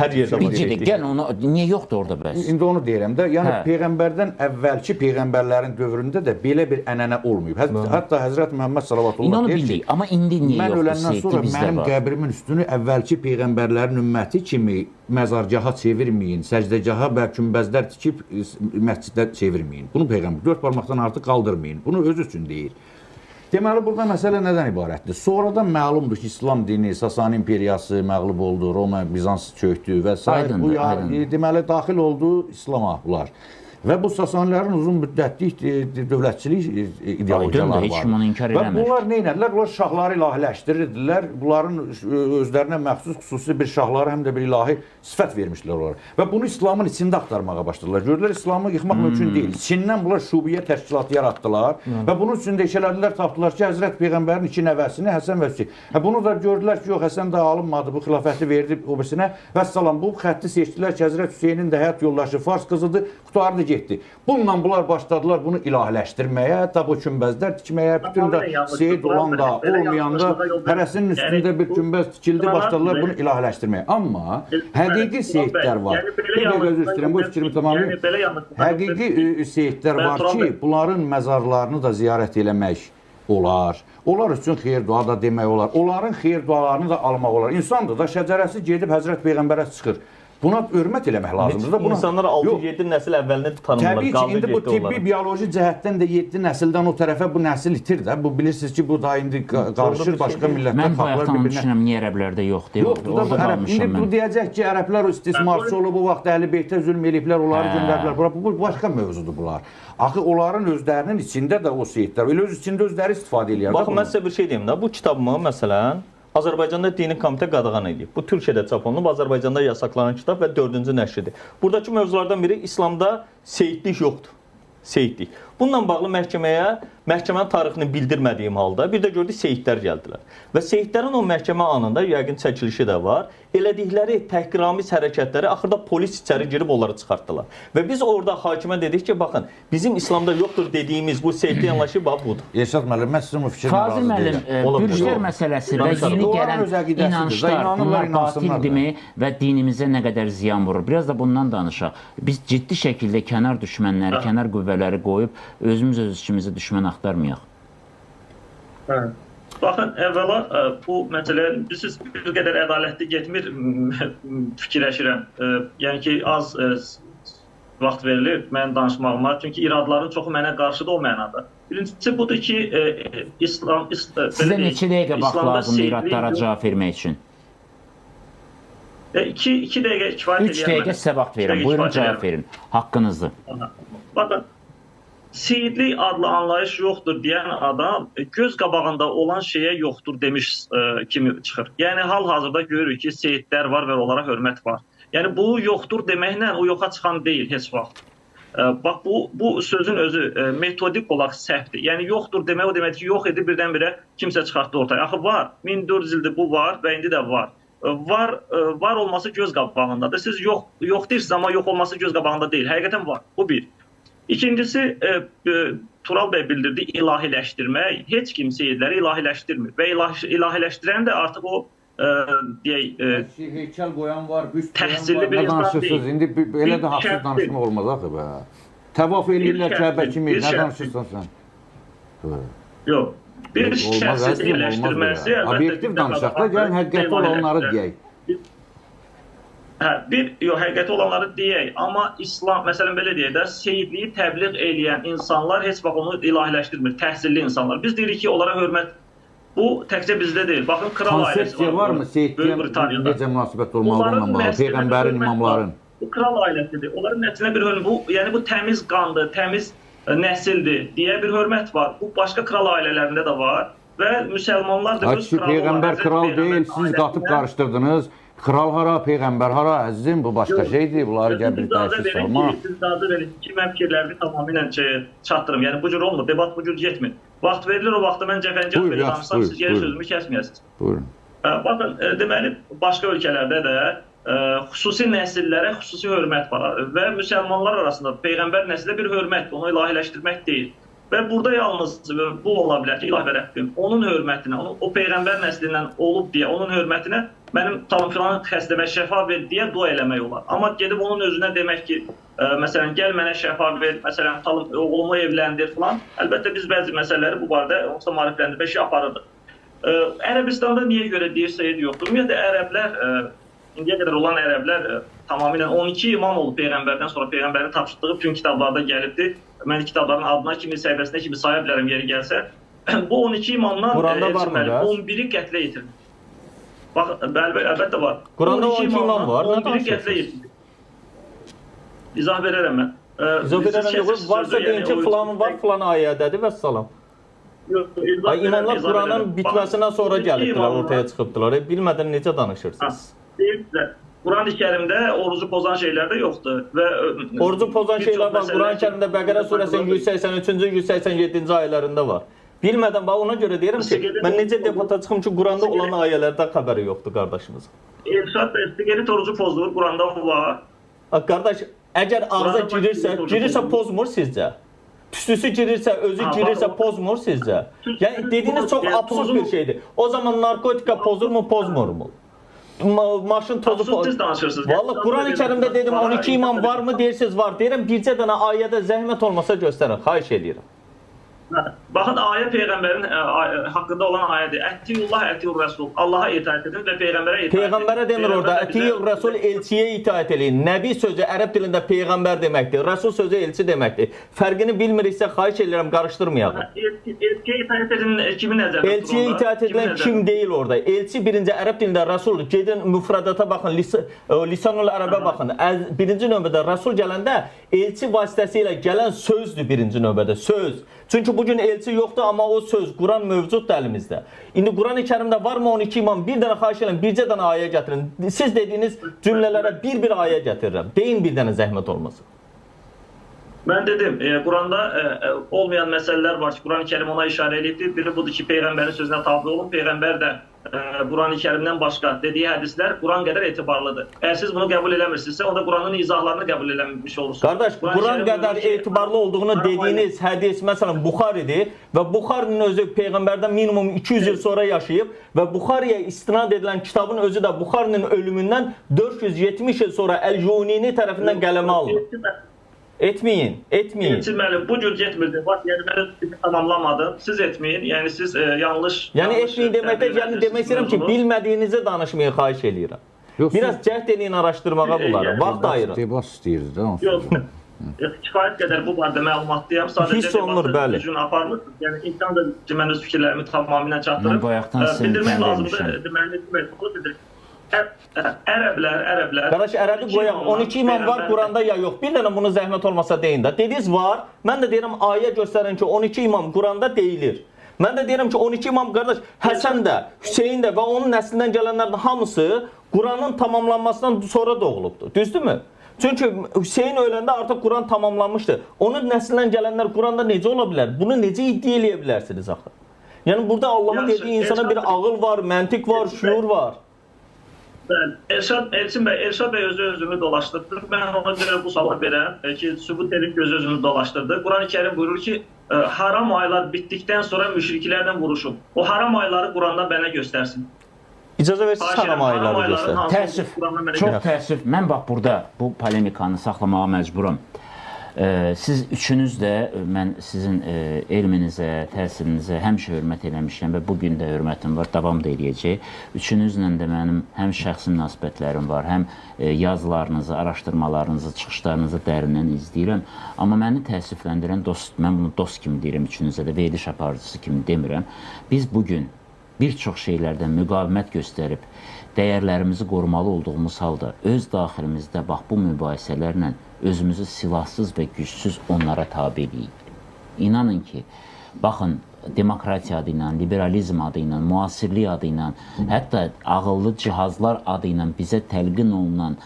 Speaker 2: hər yerdə var.
Speaker 1: Bicidir, gəl onu, niyə yoxdur orada bəs?
Speaker 5: İndi onu deyirəm də, yəni
Speaker 1: Hə.
Speaker 5: peyğəmbərdən əvvəlki peyğəmbərlərin dövründə də belə bir ənənə olmayıb. Hətta Həzrət Məhəmməd
Speaker 1: İndi
Speaker 5: sallallahu
Speaker 1: onu
Speaker 5: deyir
Speaker 1: bildik,
Speaker 5: ki,
Speaker 1: amma indi niyə
Speaker 5: mən
Speaker 1: yoxdur
Speaker 5: öləndən sonra
Speaker 1: seyidlik bizdə
Speaker 5: mənim
Speaker 1: var?
Speaker 5: qəbrimin üstünü əvvəlki peyğəmbərlərin ümməti kimi məzargaha çevirməyin, səcdəgaha və kümbəzlər tikib məsciddə çevirməyin. Bunu peyğəmbər 4 barmaqdan artıq qaldırmayın. Bunu öz üçün deyir. Deməli, burada məsələ nədən ibarətdir? Sonradan məlumdur ki, İslam dini, Sasani imperiyası məğlub oldu, Roma, Bizans çökdü və s. Bu, deməli, daxil oldu İslama bunlar. Və bu Sasanilərin uzun müddətlik dövlətçilik ideologiyaları
Speaker 1: Heç kim onu inkar
Speaker 5: və
Speaker 1: eləmir.
Speaker 5: bunlar nə edilər? Bunlar şahları ilahiləşdirirdilər. Bunların özlərinə məxsus xüsusi bir şahları, həm də bir ilahi sifət vermişlər onlara. Və bunu İslamın içində axtarmağa başladılar. Gördülər, İslamı yıxmaq mümkün deyil. Çindən bunlar şubiyyə təşkilatı yaratdılar və bunun üçün də işələdilər, tapdılar ki, Həzrət Peyğəmbərin 2 nəvəsini, Həsən və Hüseyn. Bunu da gördülər ki, yox, Həsən də alınmadı, bu xilafəti verdi o birisinə və salam. Bu xətti seçdilər ki, Həzrət Hüseynin də həyat yoldaşı Fars qızıdır, qutardı getdi. Bununla bunlar başladılar bunu ilahiləşdirməyə, hətta bu kümbəzlər tikməyə, bütün də seyid olan da, olmayan da hərəsinin üstündə bir kümbəz tikildi, başladılar bunu ilahiləşdirməyə. Amma həqiqi seyidlər var. Bir də gözü istəyirəm, bu fikrimi tamamlayım. Həqiqi seyidlər var ki, bunların məzarlarını da ziyarət eləmək olar. Onlar üçün xeyir dua da demək olar. Onların xeyir dualarını da almaq olar. İnsandır da şəcərəsi gedib Həzrət Peyğəmbərə çıxır. Buna hörmət eləmək lazımdır da.
Speaker 2: İnsanlar 6-7 nəsil əvvəlini tanımırlar.
Speaker 5: Təbii ki, indi bu tibbi bioloji cəhətdən də 7 nəsildən o tərəfə bu nəsil itir də. Bu bilirsiniz ki, bu da indi qarışır başqa millətlər.
Speaker 1: Mən bayaqdan onu düşünürəm, niyə ərəblərdə yoxdur?
Speaker 5: Yoxdur da bu ərəb. İndi bu deyəcək ki, ərəblər istismarçı olub, bu vaxt Əhl-i Beytə zülm eləyiblər, onları göndərdilər bura. Bu başqa mövzudur bunlar. Axı onların özlərinin içində də o seyidlər, elə öz içində özləri istifadə edirlər.
Speaker 2: Baxın, mən sizə bir şey deyim də. Bu kitabımı məsələn Azərbaycanda Dini Komitə qadağan edib. Bu Türkiyədə çap olunub, Azərbaycanda yasaklanan kitab və 4-cü nəşridir. Buradakı mövzulardan biri İslamda seyidlik yoxdur. Seyidlik. Bununla bağlı məhkəmənin tarixini bildirmədiyim halda bir də gördük seyidlər gəldilər. Və seyidlərin o məhkəmə anında yəqin çəkilişi də var. Elədikləri təhqiramiz hərəkətləri axırda polis içəri girib onları çıxartdılar. Və biz orada hakimə dedik ki, baxın, bizim İslamda yoxdur dediyimiz bu seyidlik anlayışı bax budur.
Speaker 5: Elşad müəllim, mən sizin bu fikrinə
Speaker 1: Fazil
Speaker 5: razı
Speaker 1: müəllim,
Speaker 5: deyiləm.
Speaker 1: bürclər məsələsi və yeni gələn inanclar, bunlar batildimi və dinimizə nə qədər ziyan vurur? Biraz da bundan danışaq. Biz ciddi şəkildə kənar düşmənləri, kənar qüvvələri qoyub özümüz öz içimizə düşmən axtarmayaq.
Speaker 4: Baxın, əvvəla bu məsələ bilirsiniz bir qədər ədalətli getmir fikirləşirəm. Yəni ki, az vaxt verilir mənim danışmağıma. Çünki iradların çoxu mənə qarşıda o mənada. Birincisi budur ki,
Speaker 1: Sizə neçə dəqiqə vaxt lazımdır iradlara cavab vermək üçün?
Speaker 4: 2 dəqiqə kifayət
Speaker 1: 3 dəqiqə sizə vaxt verin. Buyurun, cavab verin. Haqqınızdır.
Speaker 4: Baxın, seyidlik adlı anlayış yoxdur deyən adam göz qabağında olan şeyə yoxdur demiş kimi çıxır. Yəni hal-hazırda görürük ki, seyidlər var və onlara hörmət var. Yəni bu yoxdur deməklə o yoxa çıxan deyil heç vaxt. Bax bu sözün özü metodik olaraq səhvdir. Yəni yoxdur demək o deməkdir ki, yox idi birdən-birə kimsə çıxartdı ortaya. Axı var. 1400 ildir bu var və indi də var. Var olması göz qabağındadır. Siz yox deyirsiniz, amma yox olması göz qabağında deyil. Həqiqətən var. Bu bir. İkincisi, Tural bəy bildirdi, ilahiləşdirmək. Heç kim seyidləri ilahiləşdirmir. Və ilahiləşdirən də artıq o, deyək,
Speaker 5: heykəl qoyan var, büst
Speaker 4: təhsilli bir insan deyil.
Speaker 5: İndi elə də haqsız danışmaq olmaz axı bə. Təvaf eləyirlər Kəbə kimi, nə danışırsan sən?
Speaker 4: Yox. Bir şəxsiz ilahiləşdirməsi...
Speaker 5: Obyektiv danışaq da, gəlin həqiqətli olanları deyək.
Speaker 4: Həqiqəti olanları deyək, amma İslam, məsələn belə deyək də, seyidliyi təbliğ eləyən insanlar heç vaxt onu ilahiləşdirmir, təhsilli insanlar. Biz deyirik ki, onlara hörmət, bu təkcə bizdə deyil. Baxın, kral ailəsi var.
Speaker 5: Konsepsiya var mı seyidliyə necə münasibət olmalı onunla bağlı, Peyğəmbərin, imamların?
Speaker 4: Bu kral ailəsidir, onların nəslinə bir hörmət, yəni bu təmiz qandır, təmiz nəsildir deyə bir hörmət var. Bu başqa kral ailələrində də var və müsəlmanlar da öz kralı...
Speaker 5: Peyğəmbər kral deyil, siz qatıb qarışdırdınız. Kral hara, Peyğəmbər hara, əzizim, bu başqa şeydir. Bunları gəl bir dəyişik salma.
Speaker 4: Siz icazə verin ki, mən fikirlərimi tamamilə çatdırım. Yəni bu cür olmur, debat bu cür getmir. Vaxt verilir, o vaxtda mən cəfəncəf belə danışsam, siz geri sözümü kəsməyəsiniz.
Speaker 5: Buyurun.
Speaker 4: Baxın, deməli, başqa ölkələrdə də xüsusi nəsillərə xüsusi hörmət var və müsəlmanlar arasında Peyğəmbər nəslinə bir hörmətdir, onu ilahiləşdirmək deyil. Və burada yalnız bu ola bilər ki, İlahi və Rəbbim onun hörmətinə, o Peyğəmbər nəslindən olub deyə, onun hörmətinə mənim filan xəstəmə şəfa ver deyə dua eləmək olar. Amma gedib onun özünə demək ki, məsələn, gəl mənə şəfa ver, məsələn, oğlumu evləndir filan. Əlbəttə biz bəzi məsələləri bu barədə onsuz maarifləndirmə işi aparırdıq. Ərəbistanda niyə görə deyir Seyid yoxdur? Ümumiyyətlə ərəblər, indiyə qədər olan ərəblər tamamilə 12 imam olub Peyğəmbərdən sonra Peyğəmbərin tapşırdığı bütün kitablarda gəlibdir. Mən kitabların adına kimi, səhifəsinə kimi saya bilərəm yeri gəlsə. Bu 12 imamdan
Speaker 2: Quranda varmı?
Speaker 4: 11-i qətlə yetirildi. Bax, bəli, əlbəttə var.
Speaker 2: Quranda 12 imam var, nə
Speaker 4: 11-i qətlə yetirildi. İzah verərəm mən.
Speaker 2: İzah verərəm yox, varsa deyin ki, filan var, filan ayədədir və salam. Ay, imamlar Quranın bitməsindən sonra gəlibdilər, ortaya çıxıbdılar. Bilmədən necə danışırsınız?
Speaker 4: Deyirlər, Quran-ı Kərimdə orucu pozan şeylər də yoxdur və
Speaker 2: orucu pozan şeylər var. Quran-ı Kərimdə Bəqərə surəsinin 183-cü, 187-ci ayələrində var. Bilmədən bax ona görə deyirəm ki, mən necə debata çıxım ki, Quranda olan ayələrdə xəbəri yoxdur qardaşımız.
Speaker 4: İrşad və siqaret orucu pozulur, Quranda var.
Speaker 2: Qardaş, əgər ağza girirsə pozmur sizcə? Tüstüsü girirsə, özü girirsə pozmur sizcə? Yəni dediyiniz çox absurd bir şeydir. O zaman narkotika pozurmu, pozmurmu? Maşın tozu
Speaker 4: pozur.
Speaker 2: Vallahi Quran-ı Kərimdə dedim 12 imam varmı deyirsiniz var. Deyirəm bircə dənə ayədə zəhmət olmasa göstərin. Xahiş edirəm.
Speaker 4: Baxın, ayə Peyğəmbərin haqqında olan ayədir. Ətiyullah, ətiyur Rəsul. Allaha itaət edin və Peyğəmbərə itaət edin.
Speaker 2: Peyğəmbərə demir orada, ətiyur Rəsul elçiyə itaət edin. Nəbi sözü ərəb dilində Peyğəmbər deməkdir. Rəsul sözü elçi deməkdir. Fərqini bilmiriksə xahiş edirəm, qarışdırmayaq.
Speaker 4: Elçiyə itaət edin kimi nəzərdə tutulur?
Speaker 2: Elçiyə itaət edilən kim deyil orada. Elçi birinci ərəb dilində Rəsul. Gedin müfrədata baxın, lisanul ərəbə baxın. Birinci növbədə Rəsul gələndə elçi vasitəsilə gələn sözdür birinci növbədə, söz. Çünki bugün elçi yoxdur, amma o söz, Quran mövcuddur əlimizdə. İndi Quran-ı Kərimdə varmı 12 imam? Bir dənə xahiş edirəm, bircə dənə ayə gətirin. Siz dediyiniz cümlələrə bir ayə gətirirəm. Deyin bir dənə zəhmət olmasın.
Speaker 4: Mən dedim, Quranda olmayan məsələlər var ki, Quran-ı Kərim ona işarə edibdir. Biri budur ki, Peyğəmbərin sözünə tabi olun. Peyğəmbər də Quran-ı Kərimdən başqa dediyi hədislər Quran qədər etibarlıdır. Əgər siz bunu qəbul eləmirsinizsə, onda Quranın izahlarını qəbul eləmiş olursunuz.
Speaker 2: Qardaş, Quran qədər etibarlı olduğunu dediyiniz hədis, məsələn, Buxaridir və Buxarinin özü Peyğəmbərdən minimum 200 il sonra yaşayıb və Buxariyə istinad edilən kitabın özü də Buxarinin ölümündən 470 il sonra Əl-Junini tərəfindən qələmə alınıb. Etməyin.
Speaker 4: Etməyin. Bu cür getmirdi. Bax, yəni mən tamamlamadım. Siz etməyin. Yəni siz yanlış.
Speaker 2: Yəni etməyin deməkdə, yəni demək istəyirəm ki, bilmədiyinizi danışmaya xahiş eləyirəm. Biraz cəhd edin araşdırmağa bunları. Vaxt ayırın.
Speaker 5: Debat istəyirdi də.
Speaker 4: Yox, kifayət qədər bu barədə məlumatlıyam. Sadəcə
Speaker 2: hiss olunur, bəli.
Speaker 4: Düzgün aparmırsınız. Yəni imkan da mən öz fikirlərimi tamamilə çatdırıb.
Speaker 1: Mən bayaqdan sizin
Speaker 4: lazımdır. Deməli, Ərəblər.
Speaker 2: Qardaş, ərəbi qoyaq. 12 imam var Quranda ya yox. Bir dənə bunu zəhmət olmasa deyin də. Dediniz var. Mən də deyirəm ayə göstərin ki 12 imam Quranda deyilir. Mən də deyirəm ki 12 imam qardaş Həsən də, Hüseyn də və onun nəslindən gələnlərin hamısı Quranın tamamlanmasından sonra doğulubdur. Düzdürmü? Çünki Hüseyn öləndə artıq Quran tamamlanmışdı. Onun nəslindən gələnlər Quranda necə ola bilər? Bunu necə iddia eləyə bilərsiniz axı? Yəni burada Allahın dediyi insana bir ağıl var, məntiq var, şuur var.
Speaker 4: Elçin bəy özünü dolaşdırdı. Mən ona görə bu sualı verəm ki, sübut edib özünü dolaşdırdı. Quran-ı Kərim buyurur ki, haram aylar bitdikdən sonra müşriklərdən vuruşub. O haram ayları Quranda mənə göstərsin.
Speaker 2: İcazə versiniz haram ayları göstər.
Speaker 1: Təəssüf, çox təəssüf. Mən bax burada bu polemikanı saxlamağa məcburam. Siz üçünüz də, mən sizin elminizə, təsirinizə həmişə hörmət eləmişəm və bugün də hörmətim var, davam da eləyəcək. Üçünüzlə də mənim həm şəxsi münasibətlərim var, həm yazılarınızı, araşdırmalarınızı, çıxışlarınızı dərindən izləyirəm. Amma məni təəssüfləndirən dost, mən bunu dost kimi deyirəm, üçünüzə də veriliş aparıcısı kimi demirəm. Biz bugün bir çox şeylərdən müqavimət göstərib, dəyərlərimizi qorumalı olduğumuz halda öz daxilimizdə bax bu mübahisələrlə özümüzü silahsız və gücsüz onlara tabi eləyik. İnanın ki, baxın, demokratiya adı ilə, liberalizm adı ilə, müasirlik adı ilə, hətta ağıllı cihazlar adı ilə bizə təlqin olunan,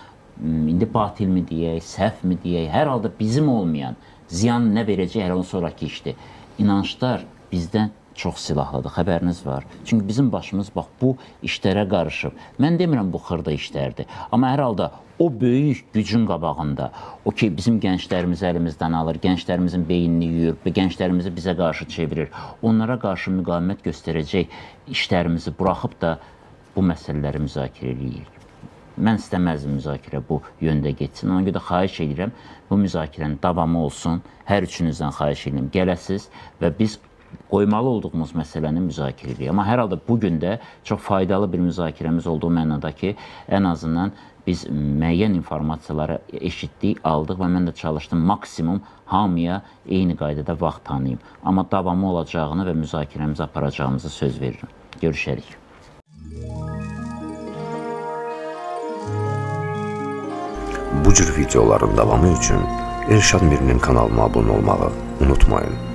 Speaker 1: indi batil mi deyək, səhv mi deyək, hər halda bizim olmayan ziyan nə verəcək hələ onun sonraki işdir. İnançlar bizdən çox silahlıdır, xəbəriniz var. Çünki bizim başımız bax bu işlərə qarışıb. Mən demirəm bu xırda işlərdir, amma hər halda o böyük gücün qabağında, o ki bizim gənclərimizi əlimizdən alır, gənclərimizin beynini yuyur və gənclərimizi bizə qarşı çevirir, onlara qarşı müqavimət göstərəcək işlərimizi buraxıb da bu məsələləri müzakirə edirik. Mən istəməzdim müzakirə bu yöndə getsin. Ona görə də xahiş edirəm, bu müzakirənin davamı olsun. Hər üçünüzdən xahiş edirəm, gələsiz və biz qoymalı olduğumuz məsələni müzakirə edirik. Amma hər halda bugün də çox faydalı bir müzakirəmiz olduğu mənada ki, ən azından biz müəyyən informasiyaları eşitdik, aldıq və mən də çalışdım maksimum hamıya eyni qaydada vaxt tanıyım. Amma davamı olacağını və müzakirəmizi aparacağımızı söz verirəm. Görüşərik.
Speaker 3: Bu cür videoların davamı üçün Elşad Mirinin kanalına abunə olmağı unutmayın.